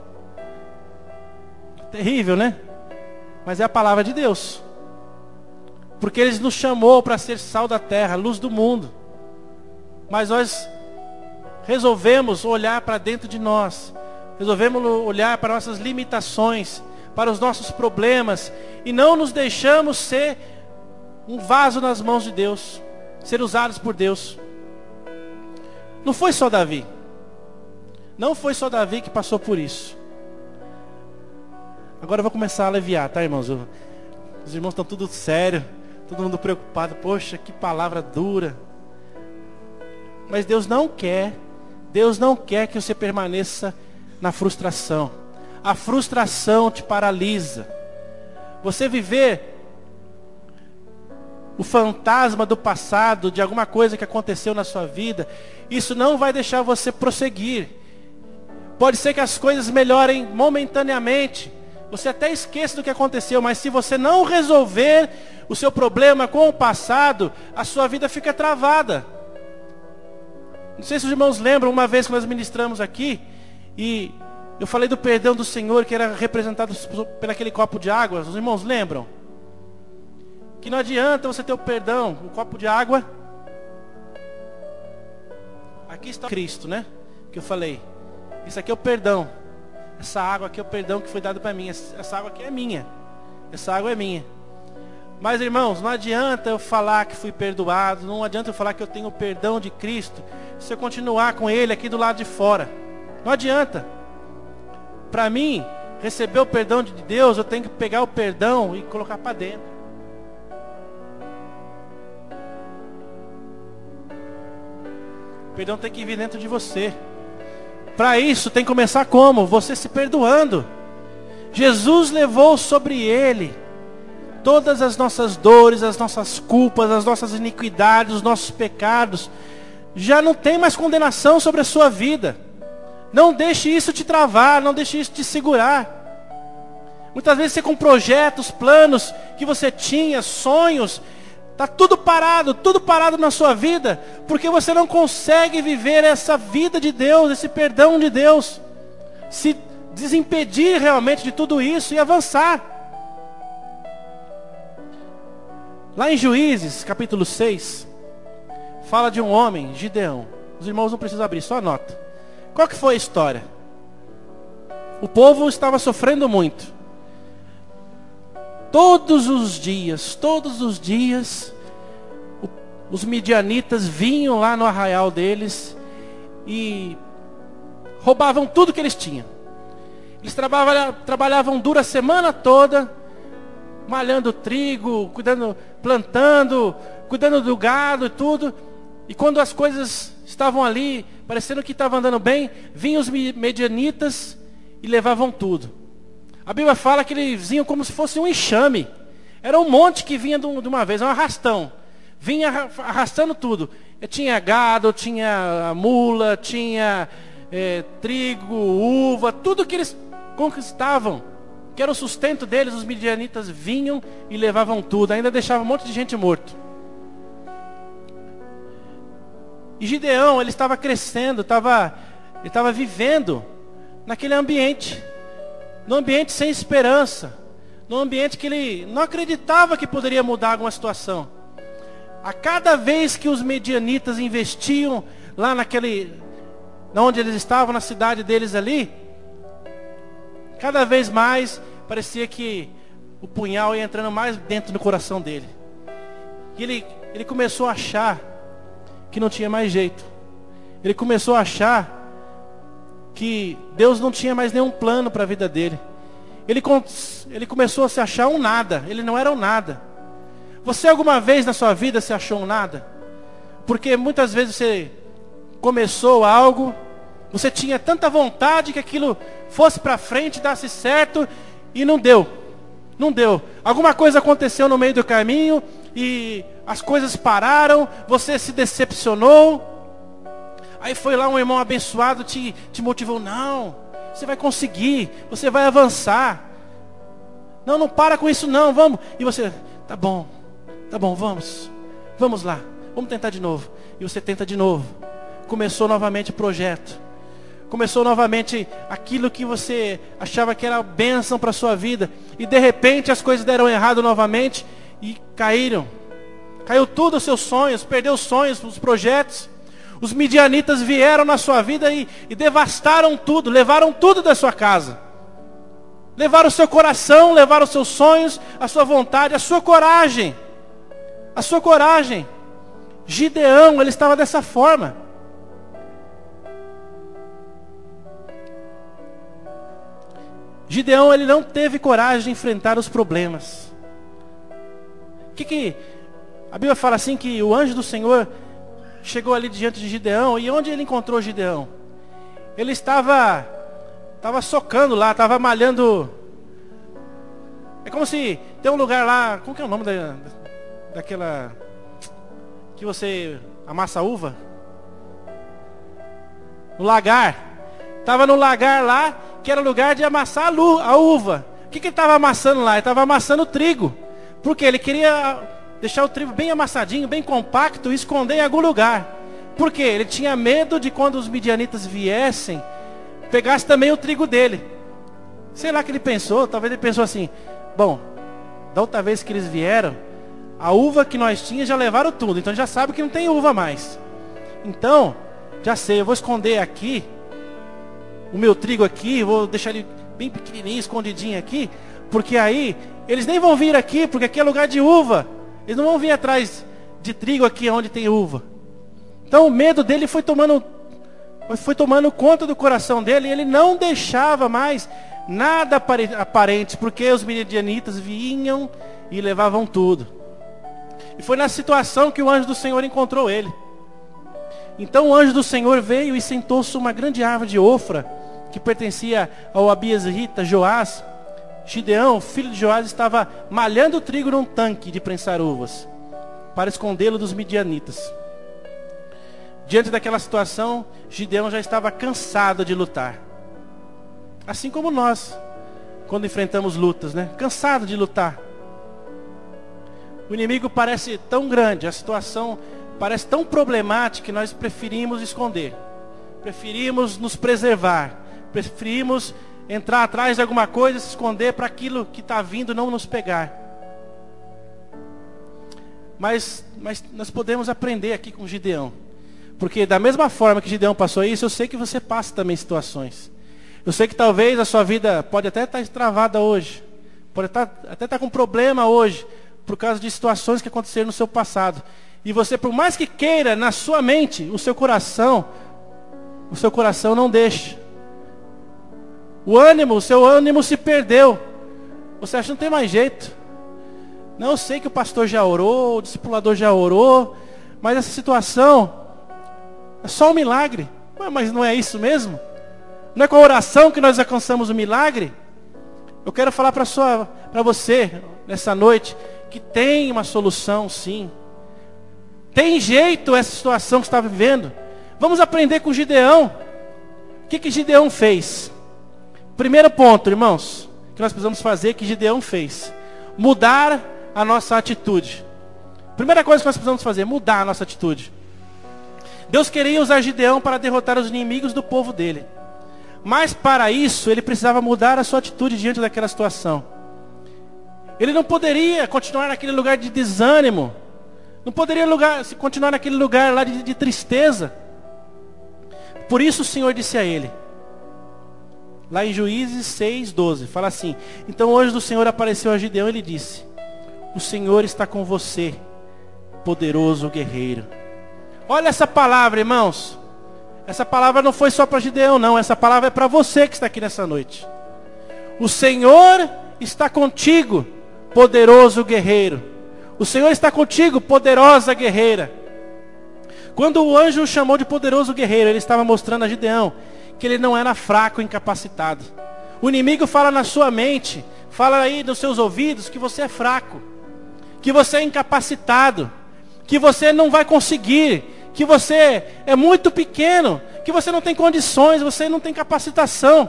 Terrível, né? Mas é a palavra de Deus. Porque Ele nos chamou para ser sal da terra, luz do mundo. Mas nós resolvemos olhar para dentro de nós. Resolvemos olhar para nossas limitações, para os nossos problemas. E não nos deixamos ser um vaso nas mãos de Deus, ser usados por Deus. Não foi só Davi. Não foi só Davi que passou por isso. Agora eu vou começar a aliviar, tá, irmãos? Os irmãos estão tudo sério, todo mundo preocupado. Poxa, que palavra dura. Mas Deus não quer que você permaneça na frustração. A frustração te paralisa. Você viver o fantasma do passado, de alguma coisa que aconteceu na sua vida, isso não vai deixar você prosseguir. Pode ser que as coisas melhorem momentaneamente, você até esqueça do que aconteceu, mas se você não resolver o seu problema com o passado, a sua vida fica travada. Não sei se os irmãos lembram, uma vez que nós ministramos aqui, e eu falei do perdão do Senhor, que era representado por aquele copo de água. Os irmãos lembram? Que não adianta você ter o perdão, o copo de água. Aqui está Cristo, né? Que eu falei. Isso aqui é o perdão. Essa água aqui é o perdão que foi dado para mim. Essa água aqui é minha. Essa água é minha. Mas, irmãos, não adianta eu falar que fui perdoado. Não adianta eu falar que eu tenho o perdão de Cristo, se eu continuar com Ele aqui do lado de fora. Não adianta. para mim, receber o perdão de Deus, eu tenho que pegar o perdão e colocar para dentro. O perdão tem que vir dentro de você. Para isso tem que começar como? Você se perdoando. Jesus levou sobre ele todas as nossas dores, as nossas culpas, as nossas iniquidades, os nossos pecados. Já não tem mais condenação sobre a sua vida. Não deixe isso te travar, não deixe isso te segurar. Muitas vezes você com projetos, planos que você tinha, sonhos, está tudo parado na sua vida, porque você não consegue viver essa vida de Deus, esse perdão de Deus. Se desimpedir realmente de tudo isso e avançar. Lá em Juízes, capítulo 6, fala de um homem, Gideão. Os irmãos não precisam abrir, só anota. Qual que foi a história? O povo estava sofrendo muito. Todos os dias, os midianitas vinham lá no arraial deles e roubavam tudo que eles tinham. Eles trabalhavam duro a semana toda, malhando trigo, plantando, cuidando do gado e tudo. E quando as coisas estavam ali, parecendo que estava andando bem, vinham os midianitas e levavam tudo. A Bíblia fala que eles vinham como se fosse um enxame. Era um monte que vinha de uma vez, um arrastão. Vinha arrastando tudo. Tinha gado, tinha mula, tinha trigo, uva, tudo que eles conquistavam, que era o sustento deles, os midianitas vinham e levavam tudo. Ainda deixavam um monte de gente morto. E Gideão, ele estava crescendo, ele estava vivendo naquele ambiente. Num ambiente sem esperança. Num ambiente que ele não acreditava que poderia mudar alguma situação. A cada vez que os medianitas investiam lá onde eles estavam, na cidade deles ali, cada vez mais parecia que o punhal ia entrando mais dentro do coração dele. E ele começou a achar que não tinha mais jeito. Ele começou a achar que Deus não tinha mais nenhum plano para a vida dele. Ele começou a se achar um nada. Ele não era um nada. Você alguma vez na sua vida se achou um nada? Porque muitas vezes você começou algo, você tinha tanta vontade que aquilo fosse para frente, desse certo, e não deu. Não deu. Alguma coisa aconteceu no meio do caminho e as coisas pararam, você se decepcionou. Aí foi lá um irmão abençoado, te motivou. Não, você vai conseguir, você vai avançar. Não para com isso não, vamos. E você, tá bom, vamos lá, vamos tentar de novo. E você tenta de novo. Começou novamente o projeto. Começou novamente aquilo que você achava que era bênção para a sua vida. E de repente as coisas deram errado novamente e caíram. Caiu tudo os seus sonhos, perdeu os sonhos, os projetos. Os midianitas vieram na sua vida e devastaram tudo, levaram tudo da sua casa. Levaram o seu coração, levaram os seus sonhos, a sua vontade, a sua coragem. A sua coragem. Gideão, ele estava dessa forma. Gideão, ele não teve coragem de enfrentar os problemas. A Bíblia fala assim que o anjo do Senhor chegou ali diante de Gideão. E onde ele encontrou Gideão? Ele estava socando lá, estava malhando. É como se tem um lugar lá, como que é o nome daquela que você amassa a uva? No lagar. Estava no lagar lá, que era o lugar de amassar a uva. O que ele estava amassando lá? Ele estava amassando o trigo. Porque ele queria deixar o trigo bem amassadinho, bem compacto e esconder em algum lugar. Por quê? Ele tinha medo de quando os midianitas viessem, pegasse também o trigo dele. Sei lá o que ele pensou, talvez ele pensou assim, bom, da outra vez que eles vieram, a uva que nós tínhamos já levaram tudo, então já sabe que não tem uva mais. Então, já sei, eu vou esconder aqui, o meu trigo aqui, vou deixar ele bem pequenininho, escondidinho aqui, porque aí, eles nem vão vir aqui, porque aqui é lugar de uva. Eles não vão vir atrás de trigo aqui onde tem uva. Então o medo dele foi tomando foi tomando conta do coração dele, e ele não deixava mais nada aparente, porque os midianitas vinham e levavam tudo. E foi nessa situação que o anjo do Senhor encontrou ele. Então o anjo do Senhor veio e sentou-se uma grande árvore de Ofra, que pertencia ao abiezrita Joás. Gideão, filho de Joás, estava malhando trigo num tanque de prensar uvas, para escondê-lo dos midianitas. Diante daquela situação, Gideão já estava cansado de lutar. Assim como nós, quando enfrentamos lutas, né? Cansado de lutar. O inimigo parece tão grande, a situação parece tão problemática, que nós preferimos esconder. Preferimos nos preservar. Preferimos entrar atrás de alguma coisa, se esconder para aquilo que está vindo não nos pegar. Mas nós podemos aprender aqui com Gideão. Porque da mesma forma que Gideão passou isso, eu sei que você passa também situações. Eu sei que talvez a sua vida pode até estar travada hoje. Pode até estar com problema hoje, por causa de situações que aconteceram no seu passado. E você, por mais que queira, na sua mente, o seu coração não deixa. O seu ânimo se perdeu. Você acha que não tem mais jeito. Não, eu sei que o pastor já orou, o discipulador já orou, mas essa situação é só um milagre. Mas não é isso mesmo? Não é com a oração que nós alcançamos o milagre? Eu quero falar para você, nessa noite, que tem uma solução sim. Tem jeito essa situação que você está vivendo. Vamos aprender com Gideão. O que Gideão fez? Primeiro ponto, irmãos, que nós precisamos fazer, que Gideão fez. Mudar a nossa atitude. Primeira coisa que nós precisamos fazer, mudar a nossa atitude. Deus queria usar Gideão para derrotar os inimigos do povo dele. Mas para isso, ele precisava mudar a sua atitude diante daquela situação. Ele não poderia continuar naquele lugar de desânimo. Não poderia continuar naquele lugar lá de tristeza. Por isso o Senhor disse a ele, lá em Juízes 6:12, fala assim: então o anjo do Senhor apareceu a Gideão e ele disse: o Senhor está com você, poderoso guerreiro. Olha essa palavra, irmãos. Essa palavra não foi só para Gideão, não. Essa palavra é para você que está aqui nessa noite. O Senhor está contigo, poderoso guerreiro. O Senhor está contigo, poderosa guerreira. Quando o anjo o chamou de poderoso guerreiro, ele estava mostrando a Gideão que ele não era fraco, incapacitado. O inimigo fala na sua mente, fala aí nos seus ouvidos que você é fraco, que você é incapacitado, que você não vai conseguir, que você é muito pequeno, que você não tem condições, você não tem capacitação.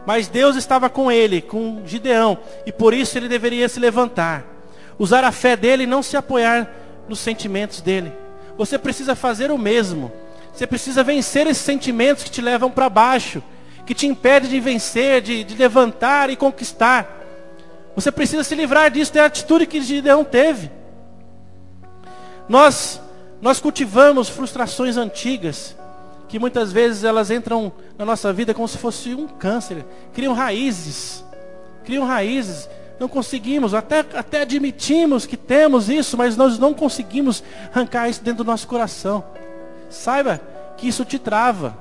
Mas Deus estava com ele, com Gideão, e por isso ele deveria se levantar, usar a fé dele e não se apoiar nos sentimentos dele. Você precisa fazer o mesmo. Você precisa vencer esses sentimentos que te levam para baixo, que te impedem de vencer, de levantar e conquistar. Você precisa se livrar disso, ter a atitude que Gideão teve. Nós cultivamos frustrações antigas, que muitas vezes elas entram na nossa vida como se fosse um câncer. Criam raízes. Não conseguimos, até admitimos que temos isso, mas nós não conseguimos arrancar isso dentro do nosso coração. Saiba que isso te trava.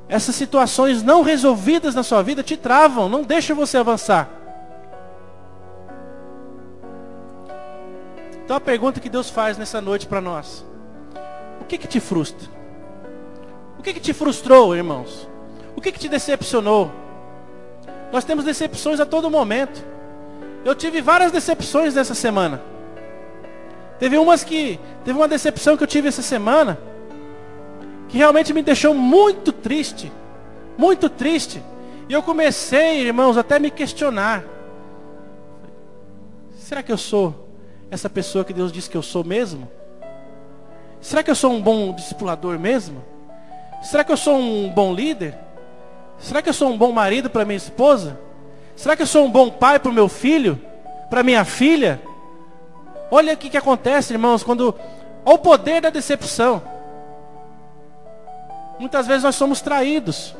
Essas situações não resolvidas na sua vida te travam, não deixam você avançar. Então a pergunta que Deus faz nessa noite para nós: o que te frustra? O que te frustrou, irmãos? O que te decepcionou? Nós temos decepções a todo momento. Eu tive várias decepções nessa semana. Teve uma decepção que eu tive essa semana, que realmente me deixou muito triste. Muito triste. E eu comecei, irmãos, até me questionar. Será que eu sou essa pessoa que Deus disse que eu sou mesmo? Será que eu sou um bom discipulador mesmo? Será que eu sou um bom líder? Será que eu sou um bom marido para minha esposa? Será que eu sou um bom pai para o meu filho? Para minha filha? Olha o que acontece, irmãos, olha o poder da decepção. Muitas vezes nós somos traídos.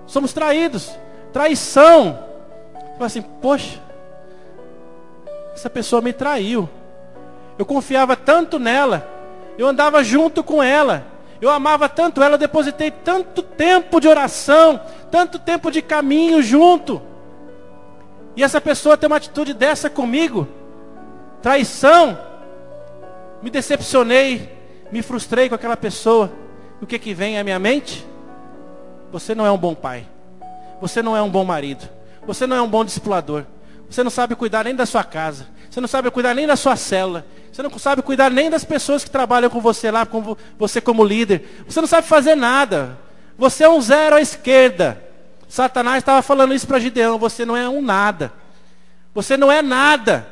Somos traídos. Traição. Você fala assim, poxa, essa pessoa me traiu. Eu confiava tanto nela. Eu andava junto com ela. Eu amava tanto ela, eu depositei tanto tempo de oração, tanto tempo de caminho junto. E essa pessoa tem uma atitude dessa comigo. Traição. Me decepcionei, me frustrei com aquela pessoa. E o que vem à minha mente? Você não é um bom pai. Você não é um bom marido. Você não é um bom discipulador. Você não sabe cuidar nem da sua casa. Você não sabe cuidar nem da sua célula. Você não sabe cuidar nem das pessoas que trabalham com você lá, com você como líder. Você não sabe fazer nada. Você é um zero à esquerda. Satanás estava falando isso para Gideão. Você não é um nada. Você não é nada.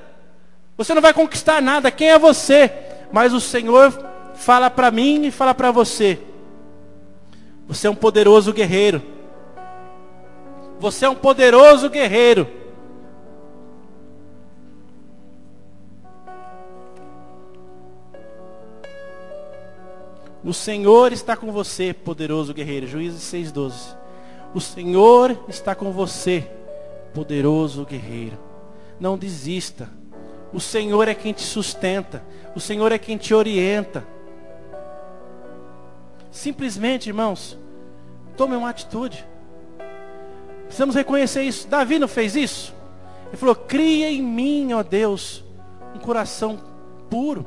Você não vai conquistar nada. Quem é você? Mas o Senhor fala para mim e fala para você. Você é um poderoso guerreiro. Você é um poderoso guerreiro. O Senhor está com você, poderoso guerreiro. Juízes 6:12. O Senhor está com você, poderoso guerreiro. Não desista. O Senhor é quem te sustenta. O Senhor é quem te orienta. Simplesmente, irmãos, tome uma atitude. Precisamos reconhecer isso. Davi não fez isso? Ele falou: cria em mim, ó Deus, um coração puro.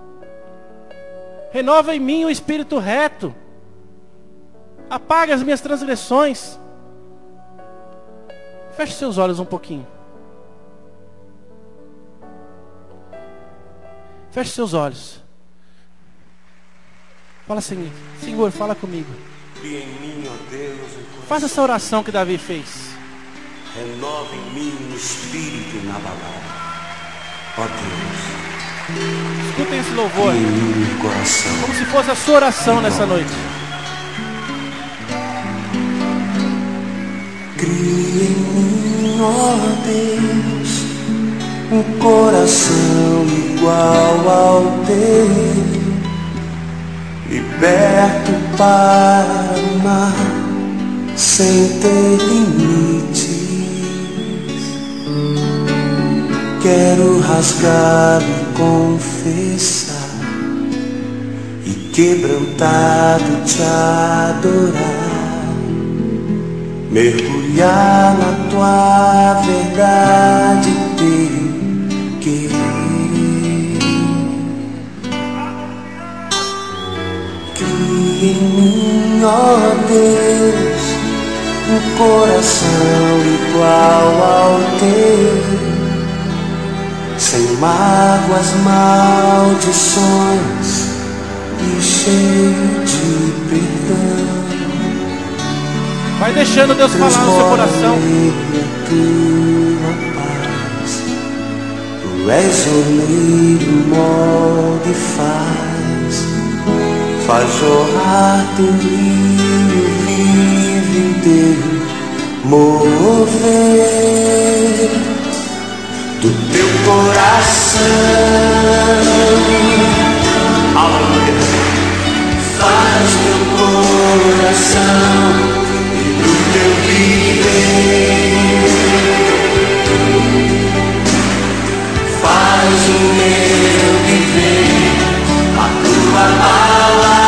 Renova em mim o espírito reto. Apaga as minhas transgressões. Feche seus olhos um pouquinho. Feche seus olhos. Fala assim: Senhor, fala comigo. Cria em mim, ó Deus, Faça essa oração que Davi fez. renova em mim o espírito inabalável. Ó Deus, Escutem esse louvor, cria em mim o coração. como se fosse a sua oração nessa noite. Cria em mim, ó Deus, um coração igual ao teu, liberto para amar sem ter limites. Quero rasgar e confessar e quebrantado te adorar, mergulhar na tua verdade, teu querer. Cria em mim, ó Deus, um coração igual ao teu, sem mágoas, maldições e cheio de perdão. Vai deixando Deus falar no seu coração. Tua paz, tu és oleiro, molde e faz jorrar teu rio vivo em teu mover do teu coração. Aleluia. Faz meu coração e do teu viver. Faz o meu viver a tua palavra.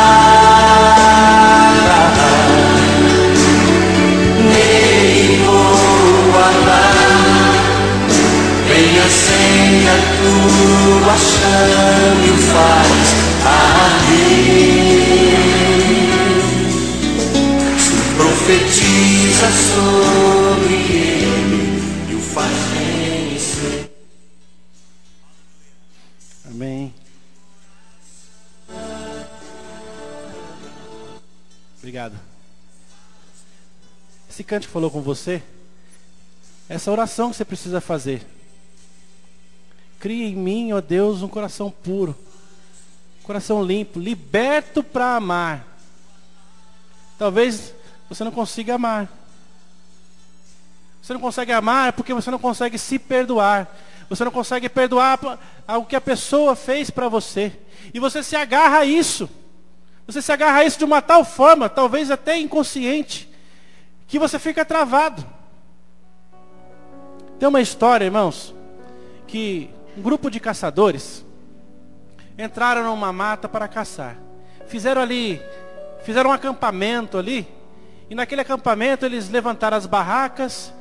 Nem vou guardar. Venha sem a tua chama e o faz arder. Se profetiza sobre ele e o faz vencer. Amém. Obrigado. Esse cântico falou com você? Essa oração que você precisa fazer. Cria em mim, ó Deus, um coração puro, coração limpo, liberto para amar. Talvez você não consiga amar. Você não consegue amar porque você não consegue se perdoar. Você não consegue perdoar o que a pessoa fez para você. E você se agarra a isso. Você se agarra a isso de uma tal forma, talvez até inconsciente, que você fica travado. Tem uma história, irmãos, que um grupo de caçadores entraram numa mata para caçar. Fizeram ali fizeram um acampamento ali. E naquele acampamento eles levantaram as barracas,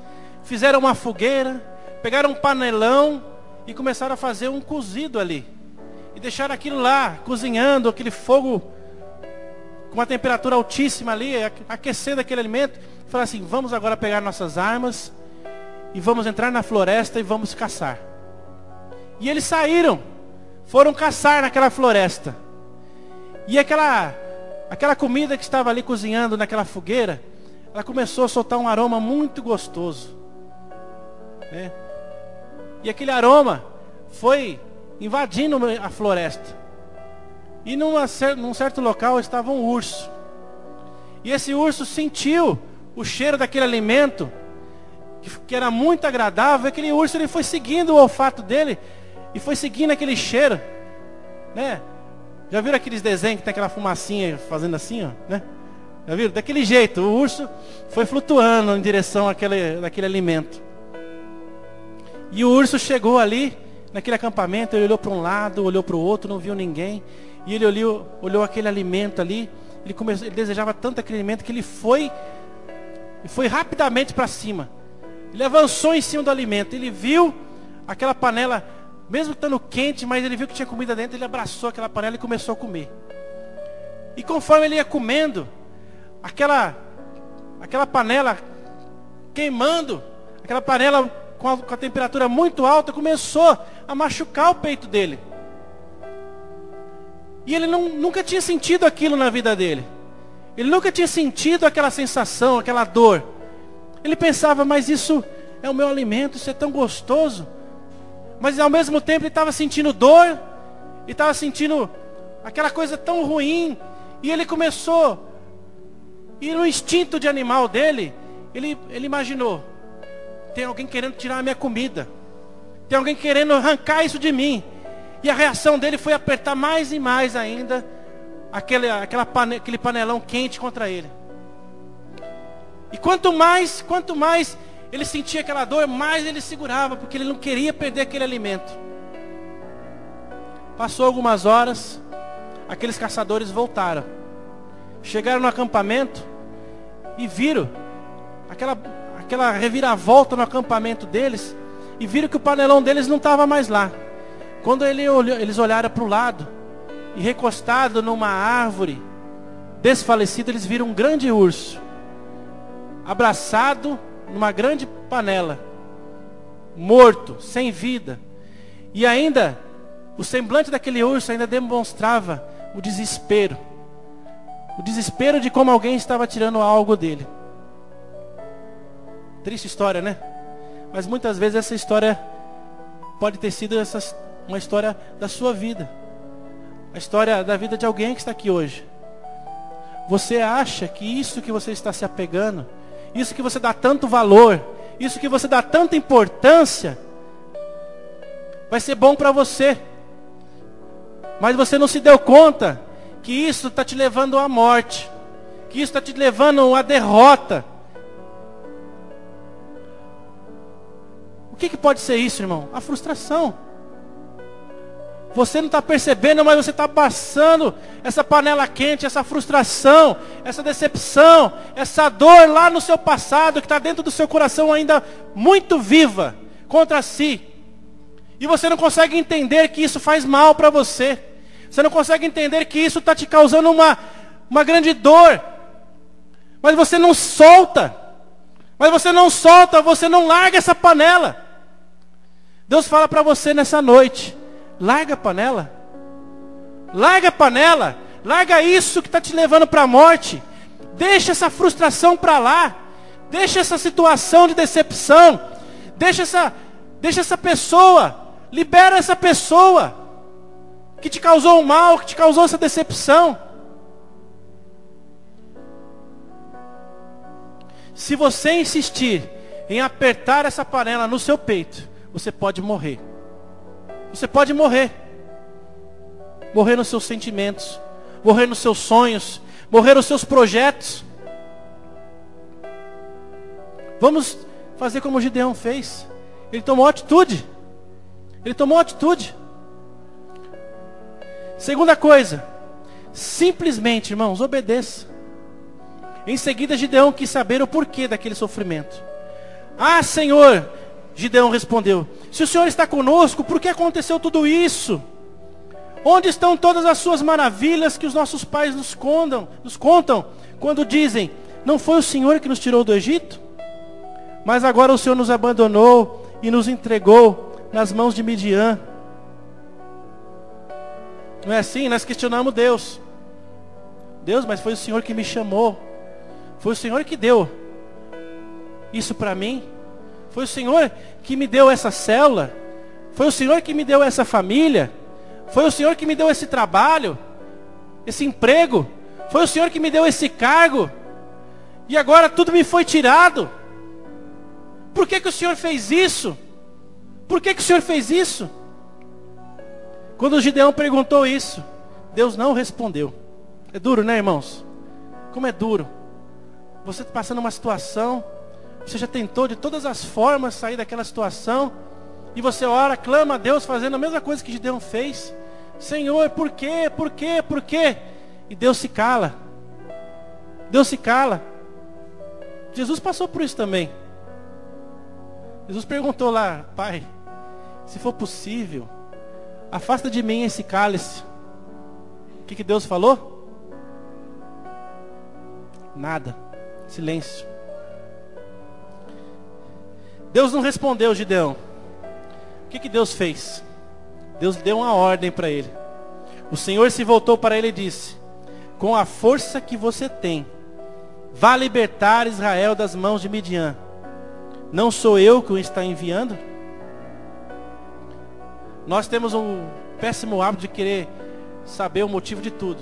fizeram uma fogueira, pegaram um panelão e começaram a fazer um cozido ali. E deixaram aquilo lá, cozinhando, aquele fogo com uma temperatura altíssima ali, aquecendo aquele alimento. Falaram assim, vamos agora pegar nossas armas e vamos entrar na floresta e vamos caçar. E eles saíram, foram caçar naquela floresta. E aquela comida que estava ali cozinhando naquela fogueira, ela começou a soltar um aroma muito gostoso, né? E aquele aroma foi invadindo a floresta. E num certo local estava um urso. E esse urso sentiu o cheiro daquele alimento, que era muito agradável. Aquele urso, ele foi seguindo o olfato dele, e foi seguindo aquele cheiro, né? Já viram aqueles desenhos que tem aquela fumacinha fazendo assim, ó, né? Já viram? Daquele jeito, o urso foi flutuando em direção àquele alimento. E o urso chegou ali, naquele acampamento, ele olhou para um lado, olhou para o outro, não viu ninguém. E ele olhou aquele alimento ali, ele desejava tanto aquele alimento que ele foi rapidamente para cima. Ele avançou em cima do alimento, ele viu aquela panela, mesmo estando quente, mas ele viu que tinha comida dentro, ele abraçou aquela panela e começou a comer. E conforme ele ia comendo, aquela panela queimando, aquela panela com a temperatura muito alta, começou a machucar o peito dele. E ele nunca tinha sentido aquilo na vida dele. Ele nunca tinha sentido aquela sensação, aquela dor. Ele pensava, mas isso é o meu alimento, isso é tão gostoso. Mas ao mesmo tempo ele estava sentindo dor, e estava sentindo aquela coisa tão ruim. E ele começou, e no instinto de animal dele, ele imaginou, tem alguém querendo tirar a minha comida, tem alguém querendo arrancar isso de mim. E a reação dele foi apertar mais e mais ainda aquele panelão quente contra ele. E quanto mais ele sentia aquela dor, mais ele segurava, porque ele não queria perder aquele alimento. Passou algumas horas, aqueles caçadores voltaram. Chegaram no acampamento e viram aquela reviravolta no acampamento deles, e viram que o panelão deles não estava mais lá. Quando eles olharam para o lado, e recostado numa árvore, desfalecido, eles viram um grande urso, abraçado numa grande panela, morto, sem vida. E ainda, o semblante daquele urso ainda demonstrava o desespero de como alguém estava tirando algo dele. Triste história, né? Mas muitas vezes essa história pode ter sido uma história da sua vida, a história da vida de alguém que está aqui hoje. Você acha que isso que você está se apegando, isso que você dá tanto valor, isso que você dá tanta importância, vai ser bom para você. Mas você não se deu conta que isso está te levando à morte, que isso está te levando à derrota. O que pode ser isso, irmão? A frustração. Você não está percebendo, mas você está passando essa panela quente, essa frustração, essa decepção, essa dor lá no seu passado, que está dentro do seu coração ainda muito viva contra si. E você não consegue entender que isso faz mal para você. Você não consegue entender que isso está te causando uma grande dor. Mas você não solta. Você não larga essa panela. Deus fala para você nessa noite: larga a panela. Larga a panela. Larga isso que está te levando para a morte. Deixa essa frustração para lá. Deixa essa situação de decepção. Deixa essa pessoa. Libera essa pessoa que te causou o mal, que te causou essa decepção. Se você insistir em apertar essa panela no seu peito, você pode morrer. Você pode morrer. Morrer nos seus sentimentos, morrer nos seus sonhos, morrer nos seus projetos. Vamos fazer como o Gideão fez. Ele tomou atitude. Segunda coisa, simplesmente, irmãos, obedeça. Em seguida, Gideão quis saber o porquê daquele sofrimento. Ah, Senhor, Gideão respondeu, se o Senhor está conosco, por que aconteceu tudo isso? Onde estão todas as suas maravilhas que os nossos pais nos contam, quando dizem, não foi o Senhor que nos tirou do Egito? Mas agora o Senhor nos abandonou e nos entregou nas mãos de Midian. Não é assim? Nós questionamos Deus. Deus, mas foi o Senhor que me chamou. Foi o Senhor que deu isso para mim. Foi o Senhor que me deu essa célula. Foi o Senhor que me deu essa família. Foi o Senhor que me deu esse trabalho, esse emprego. Foi o Senhor que me deu esse cargo. E agora tudo me foi tirado. Por que o Senhor fez isso? Por que o Senhor fez isso? Quando o Gideão perguntou isso, Deus não respondeu. É duro, né, irmãos? Como é duro. Você está passando uma situação, você já tentou de todas as formas sair daquela situação, e você ora, clama a Deus, fazendo a mesma coisa que Gideão fez. Senhor, por quê? Por quê? Por quê? E Deus se cala. Deus se cala. Jesus passou por isso também. Jesus perguntou lá, Pai, se for possível, afasta de mim esse cálice. O que Deus falou? Nada. Silêncio. Deus não respondeu, Gideão. O que Deus fez? Deus deu uma ordem para ele. O Senhor se voltou para ele e disse, com a força que você tem, vá libertar Israel das mãos de Midian. Não sou eu que o está enviando? Nós temos um péssimo hábito de querer saber o motivo de tudo.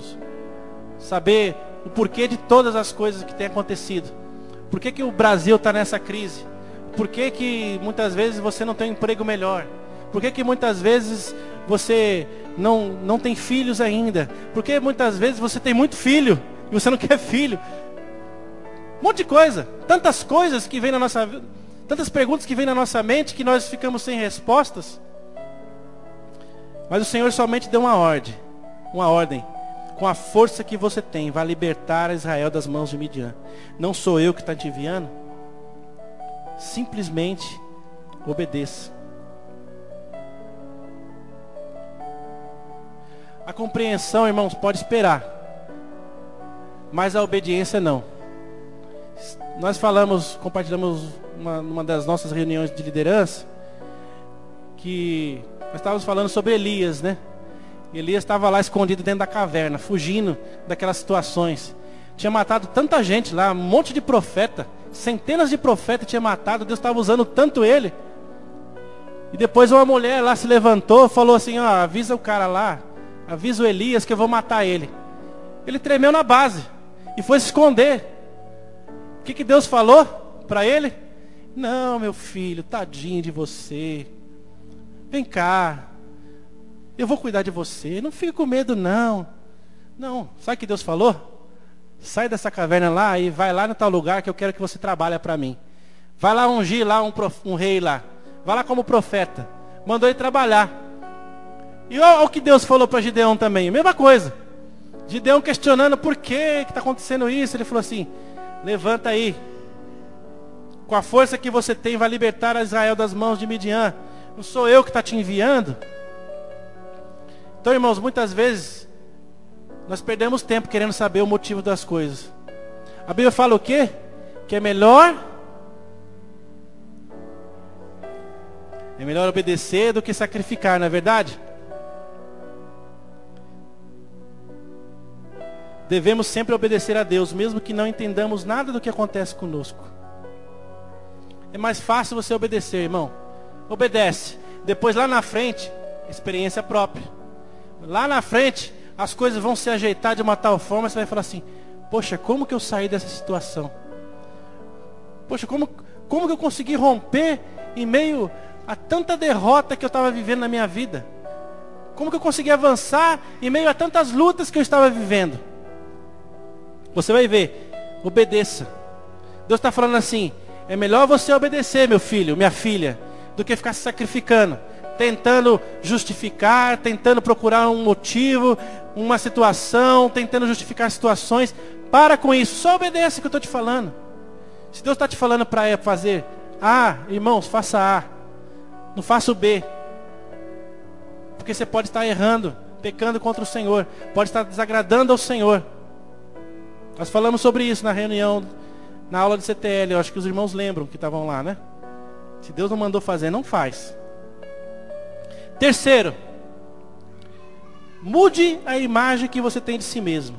Saber o porquê de todas as coisas que têm acontecido. Por que o Brasil está nessa crise? Por que muitas vezes você não tem um emprego melhor? Por que muitas vezes você não tem filhos ainda? Por que muitas vezes você tem muito filho e você não quer filho? Um monte de coisa. Tantas coisas que vêm na nossa vida. Tantas perguntas que vêm na nossa mente que nós ficamos sem respostas. Mas o Senhor somente deu uma ordem. Com a força que você tem, vai libertar Israel das mãos de Midian. Não sou eu que está te enviando? Simplesmente obedeça. A compreensão, irmãos, pode esperar. Mas a obediência não. Nós compartilhamos numa das nossas reuniões de liderança, que nós estávamos falando sobre Elias, né? Elias estava lá escondido dentro da caverna, fugindo daquelas situações. Tinha matado tanta gente lá, um monte de profeta, centenas de profetas tinha matado, Deus estava usando tanto ele. E depois uma mulher lá se levantou, falou assim, ó, avisa o cara lá, avisa o Elias que eu vou matar ele. Ele tremeu na base e foi se esconder. O que Deus falou para ele? Não, meu filho, tadinho de você. Vem cá. Eu vou cuidar de você. Não fique com medo, não. Não. Sabe o que Deus falou? Sai dessa caverna lá e vai lá no tal lugar que eu quero que você trabalhe para mim. Vai lá ungir lá um rei lá. Vai lá como profeta. Mandou ele trabalhar. E olha o que Deus falou para Gideão também. Mesma coisa. Gideão questionando por que está acontecendo isso. Ele falou assim, levanta aí. Com a força que você tem, vai libertar a Israel das mãos de Midian. Não sou eu que está te enviando? Então, irmãos, muitas vezes nós perdemos tempo querendo saber o motivo das coisas. A Bíblia fala o quê? Que é melhor obedecer do que sacrificar, não é verdade? Devemos sempre obedecer a Deus, mesmo que não entendamos nada do que acontece conosco. É mais fácil você obedecer, irmão. Obedece. Depois lá na frente, experiência própria. Lá na frente, as coisas vão se ajeitar de uma tal forma, você vai falar assim, poxa, como que eu saí dessa situação? Poxa, como que eu consegui romper em meio a tanta derrota que eu estava vivendo na minha vida? Como que eu consegui avançar em meio a tantas lutas que eu estava vivendo? Você vai ver, obedeça. Deus está falando assim, é melhor você obedecer, meu filho, minha filha, do que ficar se sacrificando, tentando justificar, tentando procurar um motivo, uma situação, tentando justificar situações. Para com isso, só obedece o que eu estou te falando. Se Deus está te falando para fazer A, irmãos, faça A. Não faça o B. Porque você pode estar errando, pecando contra o Senhor. Pode estar desagradando ao Senhor. Nós falamos sobre isso na reunião, na aula de CTL. Eu acho que os irmãos lembram que estavam lá, né? Se Deus não mandou fazer, não faz. Terceiro, mude a imagem que você tem de si mesmo.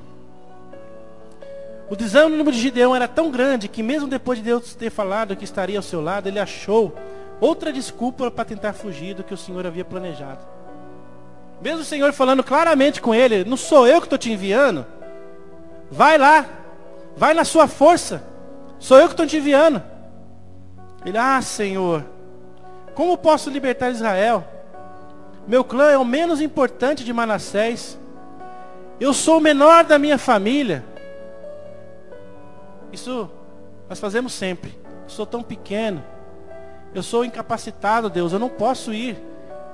O desânimo de Gideão era tão grande que mesmo depois de Deus ter falado que estaria ao seu lado, ele achou outra desculpa para tentar fugir do que o Senhor havia planejado. Mesmo o Senhor falando claramente com ele, não sou eu que estou te enviando. Vai lá, vai na sua força. Sou eu que estou te enviando. Ele, Senhor, como posso libertar Israel? Meu clã é o menos importante de Manassés. Eu sou o menor da minha família. Isso nós fazemos sempre. Eu sou tão pequeno. Eu sou incapacitado, Deus. Eu não posso ir.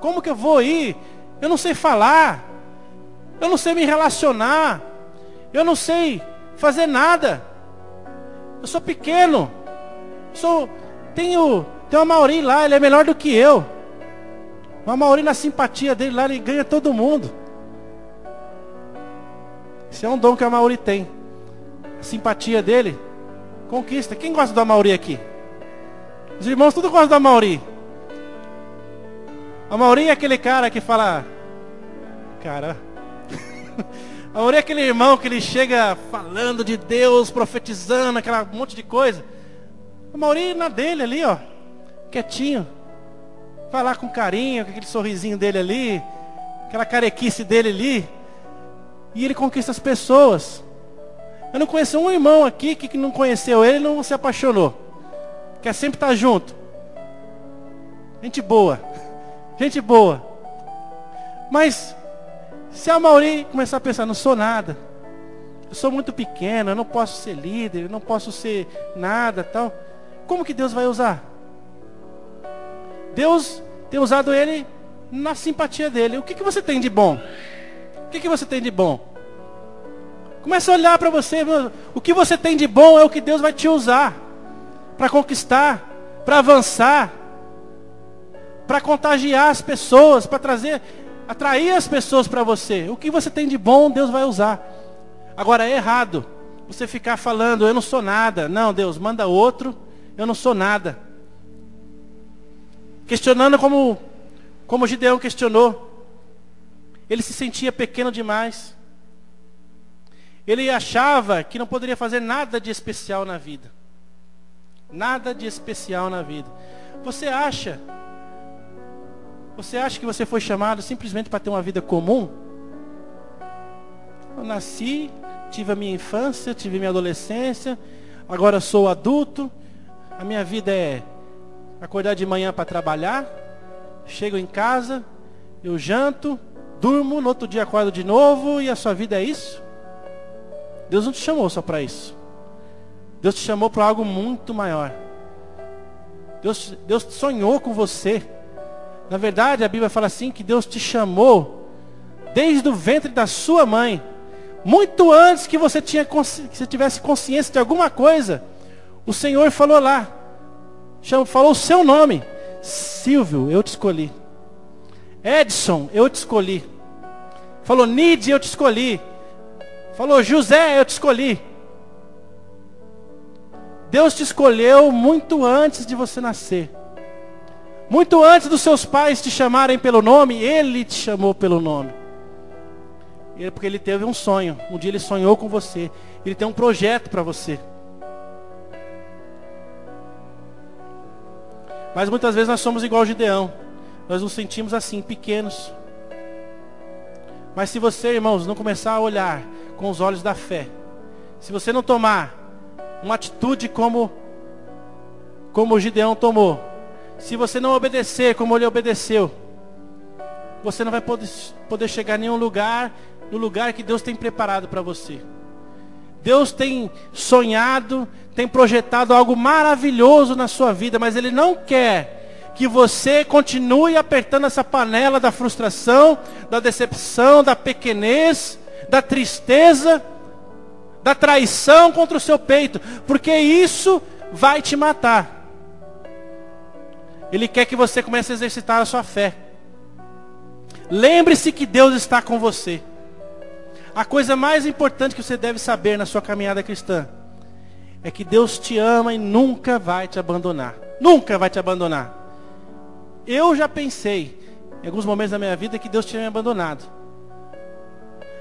Como que eu vou ir? Eu não sei falar. Eu não sei me relacionar. Eu não sei nada. Eu sou pequeno. Tem o Amaury lá, ele é melhor do que eu. O Amaury, na simpatia dele lá, ele ganha todo mundo. Esse é um dom que o Amaury tem. A simpatia dele conquista. Quem gosta do Amaury aqui? Os irmãos tudo gostam do Amaury. Amaury é aquele cara que fala... Amaury é aquele irmão que ele chega falando de Deus, profetizando, aquela monte de coisa. Amaury na dele ali, ó, quietinho. Vai lá com carinho, com aquele sorrisinho dele ali, aquela carequice dele ali. E ele conquista as pessoas. Eu não conheço um irmão aqui que não conheceu ele e não se apaixonou. Quer sempre estar junto. Gente boa. Gente boa. Mas se a Amaury começar a pensar, não sou nada. Eu sou muito pequeno, eu não posso ser líder, eu não posso ser nada, tal. Como que Deus vai usar? Deus tem usado ele na simpatia dele. O que você tem de bom? O que você tem de bom? Comece a olhar para você. O que você tem de bom é o que Deus vai te usar para conquistar, para avançar, para contagiar as pessoas, para atrair as pessoas para você. O que você tem de bom, Deus vai usar. Agora é errado você ficar falando, eu não sou nada. Não, Deus, manda outro, eu não sou nada. Questionando como Gideão questionou. Ele se sentia pequeno demais. Ele achava que não poderia fazer nada de especial na vida. Nada de especial na vida. Você acha que você foi chamado simplesmente para ter uma vida comum? Eu nasci, tive a minha infância, tive minha adolescência, agora sou adulto. A minha vida é acordar de manhã para trabalhar, chego em casa, eu janto, durmo, no outro dia acordo de novo e a sua vida é isso? Deus não te chamou só para isso. Deus te chamou para algo muito maior. Deus sonhou com você. Na verdade, a Bíblia fala assim, que Deus te chamou desde o ventre da sua mãe. Muito antes que você tivesse consciência de alguma coisa, o Senhor falou lá. Falou o seu nome. Silvio, eu te escolhi. Edson, eu te escolhi. Falou Nide, eu te escolhi. Falou José, eu te escolhi. Deus te escolheu muito antes de você nascer. Muito antes dos seus pais te chamarem pelo nome, Ele te chamou pelo nome. Porque Ele teve um sonho. Um dia Ele sonhou com você. Ele tem um projeto para você. Mas muitas vezes nós somos igual Gideão. Nós nos sentimos assim, pequenos. Mas se você, irmãos, não começar a olhar com os olhos da fé, se você não tomar uma atitude como o Gideão tomou, se você não obedecer como ele obedeceu, você não vai poder chegar em nenhum lugar, no lugar que Deus tem preparado para você. Deus tem sonhado, tem projetado algo maravilhoso na sua vida, mas Ele não quer que você continue apertando essa panela da frustração, da decepção, da pequenez, da tristeza, da traição contra o seu peito, porque isso vai te matar. Ele quer que você comece a exercitar a sua fé. Lembre-se que Deus está com você. A coisa mais importante que você deve saber na sua caminhada cristã é que Deus te ama e nunca vai te abandonar. Nunca vai te abandonar. Eu já pensei, em alguns momentos da minha vida, que Deus tinha me abandonado.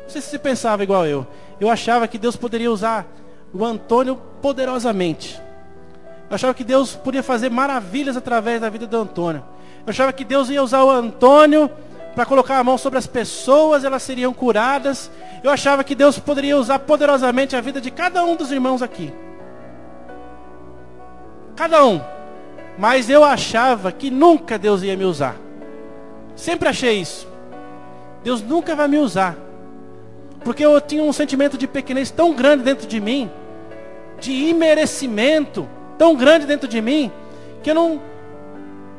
Não sei se você pensava igual eu. Eu achava que Deus poderia usar o Antônio poderosamente. Eu achava que Deus podia fazer maravilhas através da vida do Antônio. Eu achava que Deus ia usar o Antônio para colocar a mão sobre as pessoas, elas seriam curadas. Eu achava que Deus poderia usar poderosamente a vida de cada um dos irmãos aqui. Cada um. Mas eu achava que nunca Deus ia me usar. Sempre achei isso. Deus nunca vai me usar. Porque eu tinha um sentimento de pequenez tão grande dentro de mim, de imerecimento tão grande dentro de mim, que eu não...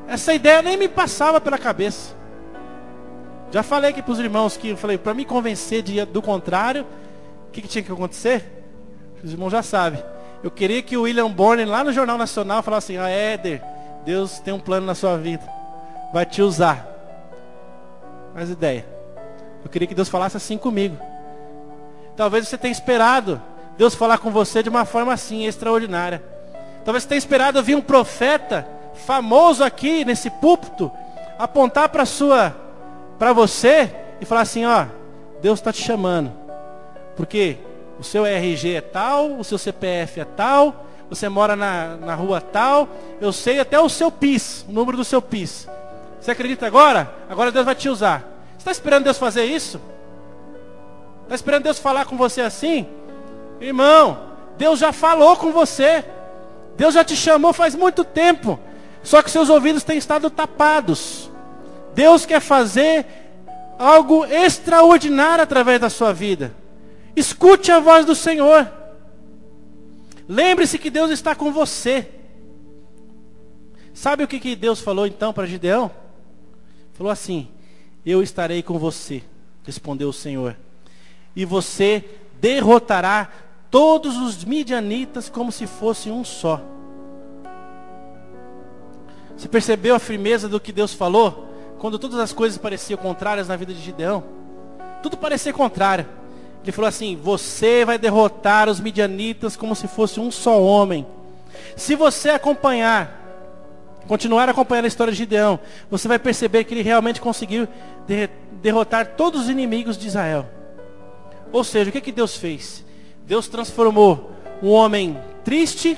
essa ideia nem me passava pela cabeça. Já falei aqui para os irmãos que eu falei, para me convencer do contrário, o que tinha que acontecer? Os irmãos já sabem. Eu queria que o William Bonner, lá no Jornal Nacional, falasse assim, Éder, Deus tem um plano na sua vida. Vai te usar. Faz ideia. Eu queria que Deus falasse assim comigo. Talvez você tenha esperado Deus falar com você de uma forma assim, extraordinária. Talvez você tenha esperado ouvir um profeta famoso aqui nesse púlpito apontar para você e falar assim, ó, Deus está te chamando. Porque o seu RG é tal, o seu CPF é tal, você mora na rua tal, eu sei até o seu PIS, o número do seu PIS. Você acredita agora? Agora Deus vai te usar. Você está esperando Deus fazer isso? Está esperando Deus falar com você assim? Irmão, Deus já falou com você. Deus já te chamou faz muito tempo. Só que seus ouvidos têm estado tapados. Deus quer fazer algo extraordinário através da sua vida. Escute a voz do Senhor. Lembre-se que Deus está com você. Sabe o que Deus falou então para Gideão? Falou assim, eu estarei com você, respondeu o Senhor. E você derrotará todos os midianitas como se fosse um só. Você percebeu a firmeza do que Deus falou? Quando todas as coisas pareciam contrárias na vida de Gideão. Tudo parecia contrário. Ele falou assim, você vai derrotar os midianitas como se fosse um só homem. Se você continuar acompanhando a história de Gideão, você vai perceber que ele realmente conseguiu derrotar todos os inimigos de Israel. Ou seja, o que Deus fez? Deus transformou um homem triste,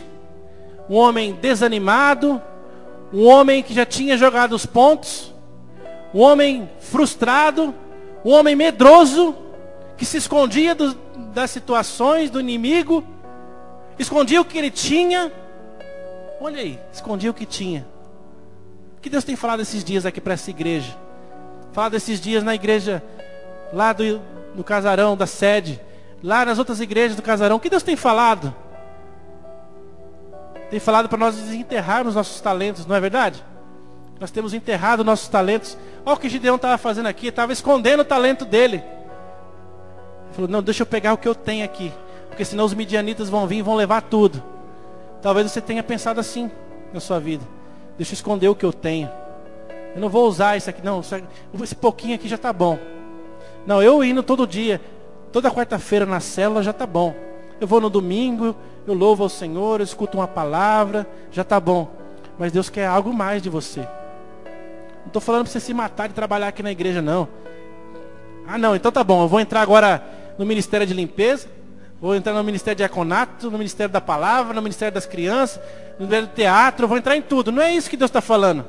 um homem desanimado, um homem que já tinha jogado os pontos, um homem frustrado, um homem medroso, que se escondia das situações do inimigo, escondia o que ele tinha. Olha aí, escondia o que tinha. O que Deus tem falado esses dias aqui para essa igreja? Falado esses dias na igreja lá do Casarão, da sede, lá nas outras igrejas do Casarão. O que Deus tem falado? Tem falado para nós desenterrarmos nossos talentos, não é verdade? Nós temos enterrado nossos talentos. Olha o que Gideão estava fazendo aqui, estava escondendo o talento dele. Ele falou, não, deixa eu pegar o que eu tenho aqui, porque senão os midianitas vão vir e vão levar tudo. Talvez você tenha pensado assim na sua vida. Deixa eu esconder o que eu tenho. Eu não vou usar isso aqui, não, esse pouquinho aqui já está bom. Não, eu indo todo dia, toda quarta-feira na célula já está bom. Eu vou no domingo, eu louvo ao Senhor, eu escuto uma palavra, já está bom. Mas Deus quer algo mais de você. Não estou falando para você se matar de trabalhar aqui na igreja, não. Ah, não, então tá bom, eu vou entrar agora no Ministério de Limpeza, vou entrar no Ministério de Diaconato, no Ministério da Palavra, no Ministério das Crianças, no Ministério do Teatro, eu vou entrar em tudo. Não é isso que Deus está falando.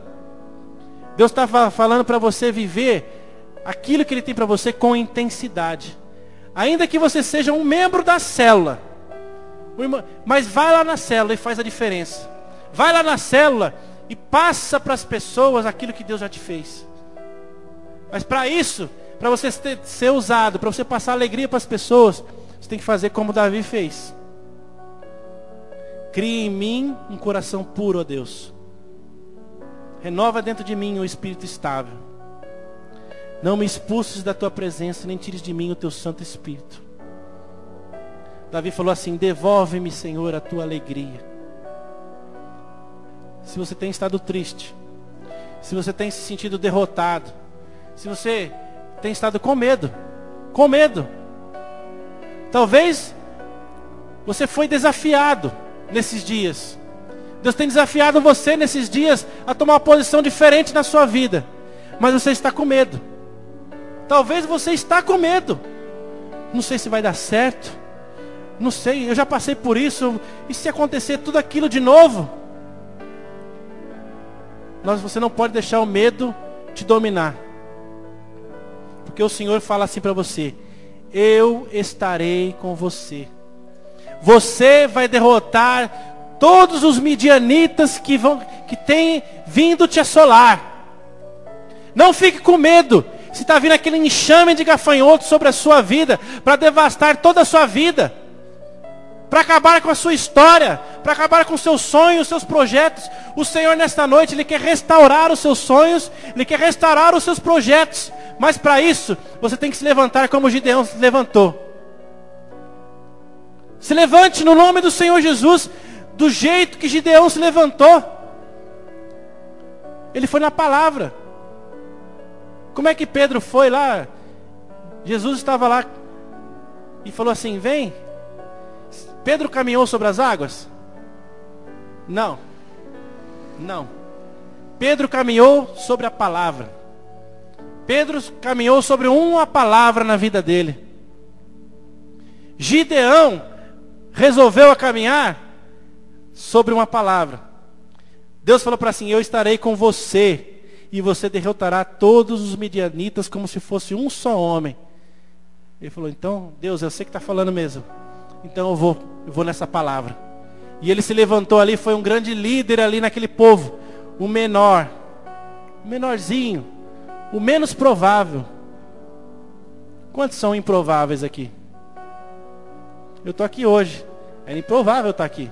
Deus está falando para você viver aquilo que Ele tem para você com intensidade. Ainda que você seja um membro da célula. Mas vai lá na célula e faz a diferença. Vai lá na célula e passa para as pessoas aquilo que Deus já te fez. Mas para isso, para você ser usado, para você passar alegria para as pessoas, você tem que fazer como Davi fez. Cria em mim um coração puro, ó Deus. Renova dentro de mim um espírito estável. Não me expulses da tua presença, nem tires de mim o teu Santo Espírito. Davi falou assim: devolve-me, Senhor, a tua alegria. Se você tem estado triste, se você tem se sentido derrotado, se você tem estado com medo, talvez você foi desafiado nesses dias. Deus tem desafiado você nesses dias a tomar uma posição diferente na sua vida, mas você está com medo. Talvez você está com medo. Não sei se vai dar certo. Não sei, eu já passei por isso. E se acontecer tudo aquilo de novo? Você não pode deixar o medo te dominar. Porque o Senhor fala assim para você: eu estarei com você. Você vai derrotar todos os midianitas que têm vindo te assolar. Não fique com medo. Se está vindo aquele enxame de gafanhotos sobre a sua vida, para devastar toda a sua vida, para acabar com a sua história, para acabar com os seus sonhos, os seus projetos. O Senhor nesta noite, Ele quer restaurar os seus sonhos, Ele quer restaurar os seus projetos. Mas para isso, você tem que se levantar como Gideão se levantou. Se levante no nome do Senhor Jesus, do jeito que Gideão se levantou. Ele foi na palavra. Como é que Pedro foi lá? Jesus estava lá e falou assim: vem. Pedro caminhou sobre as águas? Não. Pedro caminhou sobre a palavra. Pedro caminhou sobre uma palavra na vida dele. Gideão resolveu caminhar sobre uma palavra. Deus falou para assim: eu estarei com você, e você derrotará todos os midianitas como se fosse um só homem. Ele falou: então, Deus, eu sei que está falando mesmo. Então eu vou nessa palavra. E ele se levantou ali, foi um grande líder ali naquele povo. O menor, o menorzinho, o menos provável. Quantos são improváveis aqui? Eu estou aqui hoje. É improvável estar aqui.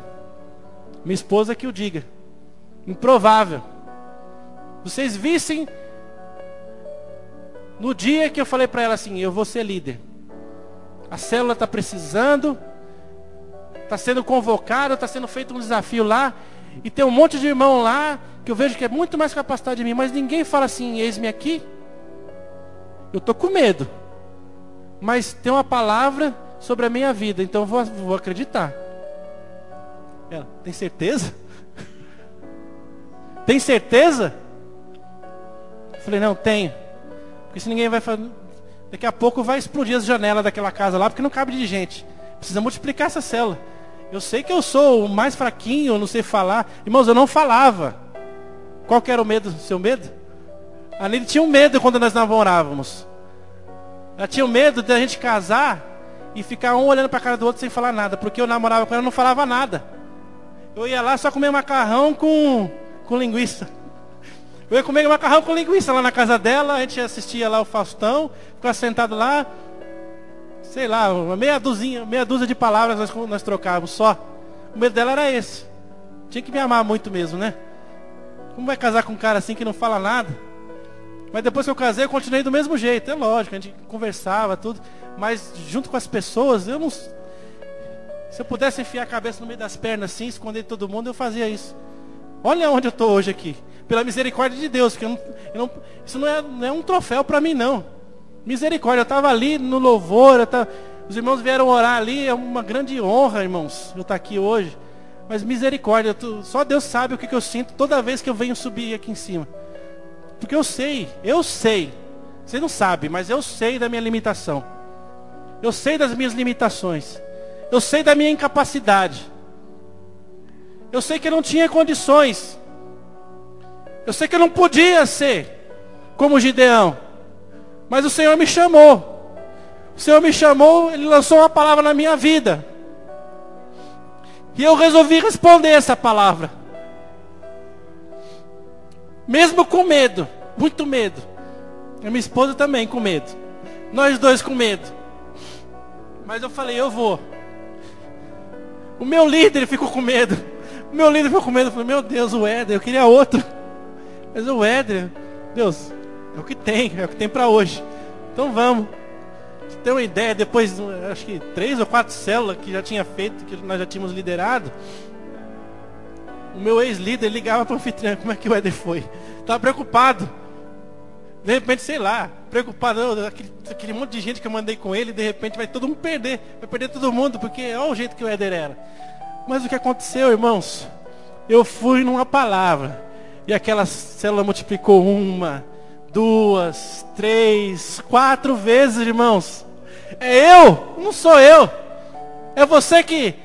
Minha esposa que o diga. Improvável. Vocês vissem no dia que eu falei para ela assim: eu vou ser líder. A célula está precisando, está sendo convocada, está sendo feito um desafio lá, e tem um monte de irmão lá que eu vejo que é muito mais capacitado de mim, mas ninguém fala assim: eis-me aqui. Eu estou com medo, mas tem uma palavra sobre a minha vida, então vou acreditar. Ela: tem certeza? Tem certeza? Eu falei: não, tenho. Porque se ninguém vai fazer, daqui a pouco vai explodir as janelas daquela casa lá, porque não cabe de gente. Precisa multiplicar essa célula. Eu sei que eu sou o mais fraquinho, eu não sei falar. Irmãos, eu não falava. Qual que era o medo? Seu medo? A Nele tinha um medo quando nós namorávamos. Ela tinha um medo de a gente casar e ficar um olhando para a cara do outro sem falar nada. Porque eu namorava com ela e não falava nada. Eu ia lá só comer macarrão com linguiça. Eu ia comer macarrão com linguiça lá na casa dela. A gente assistia lá o Faustão, ficava sentado lá. Sei lá, uma meia dúzia de palavras nós trocávamos só. O medo dela era esse. Tinha que me amar muito mesmo, né? Como vai casar com um cara assim que não fala nada? Mas depois que eu casei, eu continuei do mesmo jeito. É lógico, a gente conversava, tudo. Mas junto com as pessoas, eu não... Se eu pudesse enfiar a cabeça no meio das pernas assim, esconder todo mundo, eu fazia isso. Olha onde eu estou hoje aqui. Pela misericórdia de Deus. Porque isso não é um troféu para mim, não. Misericórdia. Eu estava ali no louvor. Os irmãos vieram orar ali. É uma grande honra, irmãos, eu estar aqui hoje. Mas misericórdia. Só Deus sabe o que eu sinto toda vez que eu venho subir aqui em cima. Porque eu sei. Você não sabe, mas eu sei da minha limitação. Eu sei das minhas limitações. Eu sei da minha incapacidade. Eu sei que eu não tinha condições. Eu sei que eu não podia ser como Gideão. Mas o Senhor me chamou. O Senhor me chamou, Ele lançou uma palavra na minha vida. E eu resolvi responder essa palavra. Mesmo com medo, muito medo. A minha esposa também com medo. Nós dois com medo. Mas eu falei: eu vou. O meu líder ficou com medo. Eu falei: meu Deus, o Éder, eu queria outro. Mas o Éder, Deus, é o que tem para hoje. Então vamos. Tem uma ideia, depois, acho que 3 ou 4 células que já tinha feito, que nós já tínhamos liderado, o meu ex-líder ligava para o anfitrião, como é que o Éder foi? Estava preocupado. De repente, sei lá, preocupado, aquele monte de gente que eu mandei com ele, de repente vai todo mundo perder. Vai perder todo mundo, porque olha o jeito que o Éder era. Mas o que aconteceu, irmãos? Eu fui numa palavra. E aquela célula multiplicou 1, 2, 3, 4 vezes, irmãos. É eu, não sou eu. É você que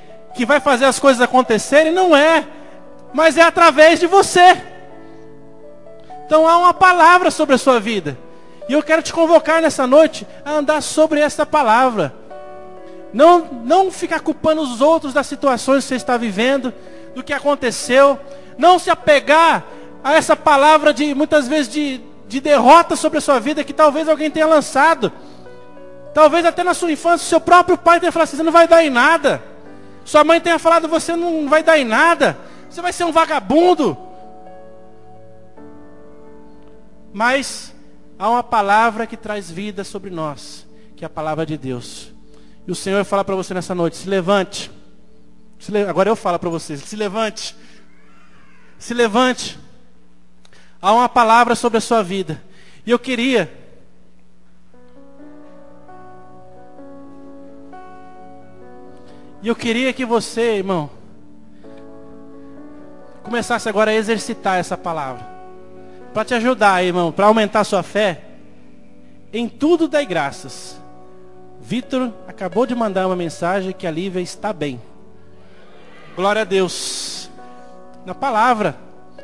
vai fazer as coisas acontecerem, não é. Mas é através de você. Então há uma palavra sobre a sua vida. E eu quero te convocar nessa noite a andar sobre essa palavra. Não ficar culpando os outros das situações que você está vivendo, do que aconteceu. Não se apegar a essa palavra muitas vezes de derrota sobre a sua vida, que talvez alguém tenha lançado. Talvez até na sua infância, seu próprio pai tenha falado assim, você não vai dar em nada. Sua mãe tenha falado, você não vai dar em nada. Você vai ser um vagabundo. Mas há uma palavra que traz vida sobre nós, que é a palavra de Deus. E o Senhor vai falar para você nessa noite, se levante. Agora eu falo para você, se levante. Se levante. Há uma palavra sobre a sua vida. E eu queria que você, irmão, começasse agora a exercitar essa palavra. Para te ajudar, irmão, para aumentar a sua fé. Em tudo dai graças. Vitor acabou de mandar uma mensagem que a Lívia está bem. Glória a Deus. Na palavra.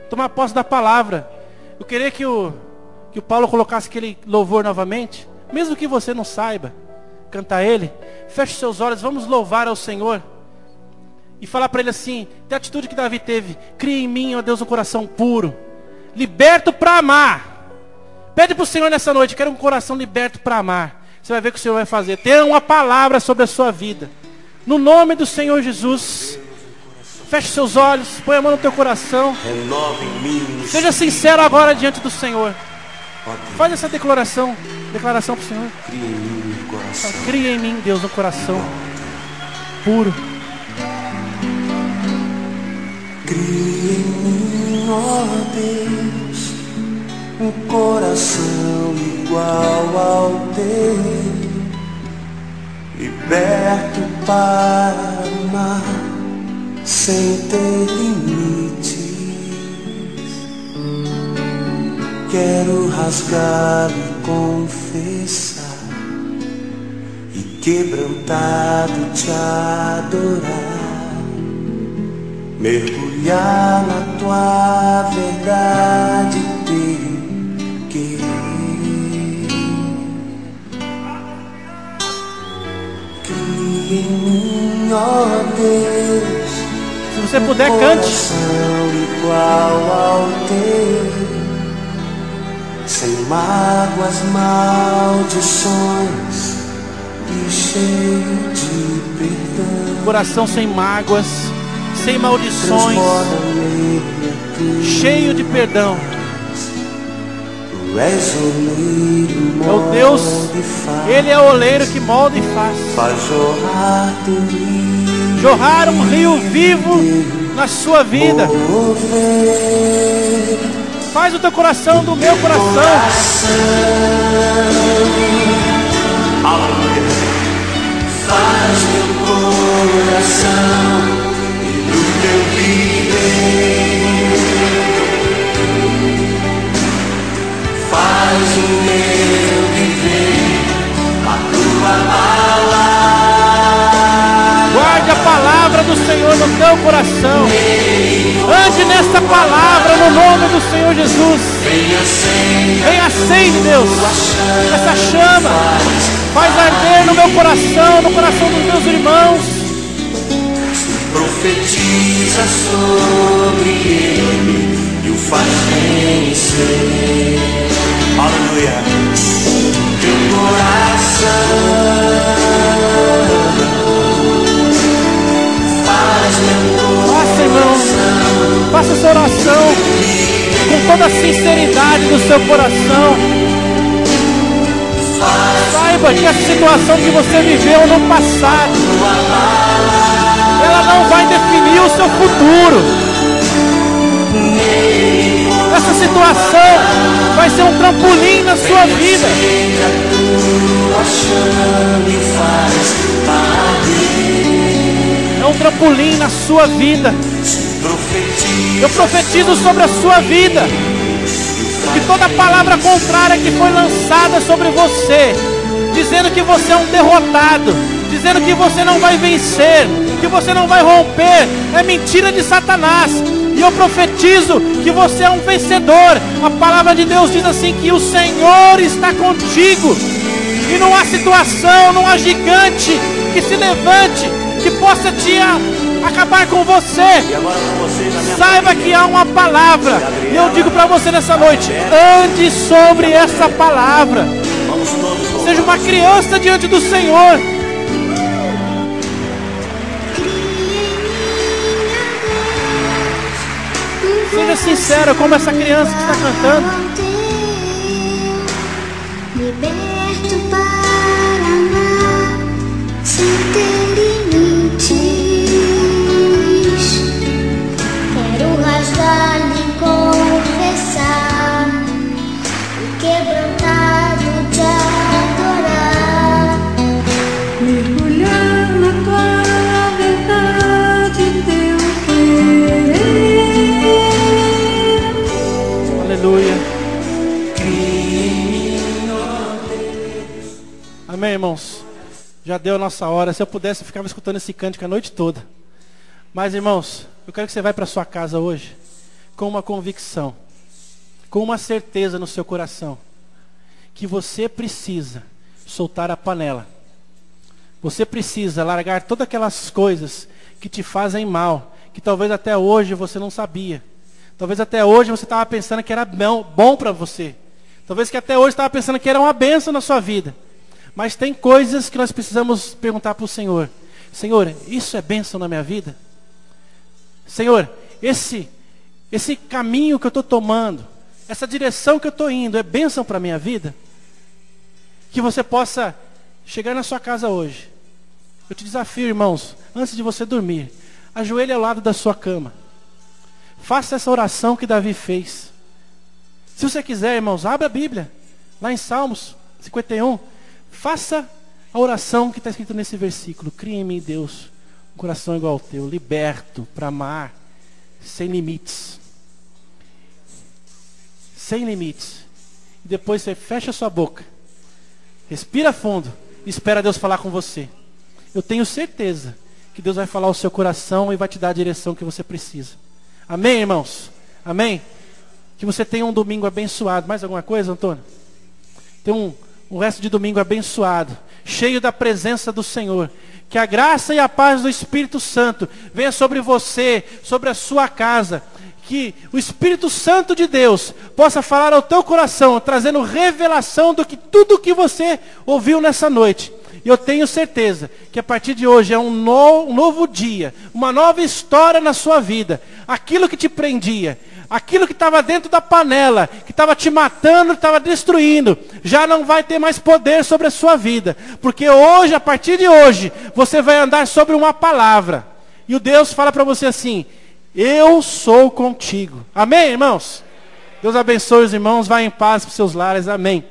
Tomar posse da palavra. Eu queria que o Paulo colocasse aquele louvor novamente. Mesmo que você não saiba cantar ele. Feche seus olhos, vamos louvar ao Senhor. E falar para ele assim, tem a atitude que Davi teve. Cria em mim, ó Deus, um coração puro. Liberto para amar. Pede para o Senhor nessa noite, quero um coração liberto para amar. Você vai ver o que o Senhor vai fazer. Tenha uma palavra sobre a sua vida. No nome do Senhor Jesus. Feche seus olhos, põe a mão no teu coração. Seja sincero agora diante do Senhor. Faz essa declaração para o Senhor. Cria em mim, Deus, um coração puro. Cria em mim, ó Deus, um coração igual ao teu, liberto para amar sem ter limites. Quero rasgar e confessar, e quebrantado te adorar. Mergulhar na tua verdade, teu querer. Cria em mim, ó Deus, se você puder, cante. Igual ao teu, sem mágoas, maldições e cheio de perdão. Coração sem mágoas, sem maldições, cheio de perdão. É o Deus, Ele é o oleiro que molda e faz. Jorrar um rio vivo na sua vida. Faz o teu coração do meu coração. Faz meu coração e do teu viver. Faz o meu viver a tua palavra. Guarde a palavra do Senhor no teu coração. Ande nesta palavra no nome do Senhor Jesus. Venha acende, Deus, essa chama. Faz arder no meu coração, no coração dos meus irmãos. Profetiza sobre ele e o faz vencer. Aleluia. Teu coração faz meu coração. Faça, irmão, faça essa oração com toda a sinceridade do seu coração. Saiba saiba que essa situação que você viveu no passado, ela não vai definir o seu futuro. Essa situação vai ser um trampolim na sua vida. É um trampolim na sua vida. Eu profetizo sobre a sua vida que toda palavra contrária que foi lançada sobre você, dizendo que você é um derrotado, dizendo que você não vai vencer, que você não vai romper, é mentira de Satanás. E eu profetizo que você é um vencedor. A palavra de Deus diz assim, que o Senhor está contigo, e não há situação, não há gigante que se levante, que possa te acabar com você. Saiba que há uma palavra, e eu digo para você nessa noite, ande sobre essa palavra. Seja uma criança diante do Senhor. Seja sincero como essa criança que está cantando. Liberto para amar sem ter limites. Quero rasgar e confessar, e quebrantado te adorar. Mergulhar na tua verdade, teu querer. Aleluia. Amém, irmãos? Já deu a nossa hora. Se eu pudesse, eu ficava escutando esse cântico a noite toda. Mas, irmãos, eu quero que você vá para sua casa hoje com uma convicção, com uma certeza no seu coração, que você precisa soltar a panela. Você precisa largar todas aquelas coisas que te fazem mal, que talvez até hoje você não sabia. Talvez até hoje você estava pensando que era bom para você. Talvez que até hoje estava pensando que era uma bênção na sua vida. Mas tem coisas que nós precisamos perguntar para o Senhor. Senhor, isso é bênção na minha vida? Senhor, esse caminho que eu estou tomando, essa direção que eu estou indo, é bênção para a minha vida? Que você possa chegar na sua casa hoje. Eu te desafio, irmãos, antes de você dormir, ajoelhe ao lado da sua cama. Faça essa oração que Davi fez. Se você quiser, irmãos, abra a Bíblia, lá em Salmos 51. Faça a oração que está escrita nesse versículo. Cria em mim, Deus, um coração igual ao teu, liberto para amar, sem limites. Sem limites. E depois você fecha a sua boca, respira fundo e espera Deus falar com você. Eu tenho certeza que Deus vai falar ao seu coração e vai te dar a direção que você precisa. Amém, irmãos? Amém? Que você tenha um domingo abençoado. Mais alguma coisa, Antônio? Tem um resto de domingo abençoado, cheio da presença do Senhor. Que a graça e a paz do Espírito Santo venha sobre você, sobre a sua casa. Que o Espírito Santo de Deus possa falar ao teu coração, trazendo revelação do que tudo que você ouviu nessa noite. E eu tenho certeza que a partir de hoje é um novo dia, uma nova história na sua vida. Aquilo que te prendia, aquilo que estava dentro da panela, que estava te matando, estava destruindo, já não vai ter mais poder sobre a sua vida. Porque hoje, a partir de hoje, você vai andar sobre uma palavra. E o Deus fala para você assim, eu sou contigo. Amém, irmãos? Deus abençoe os irmãos, vá em paz para os seus lares. Amém.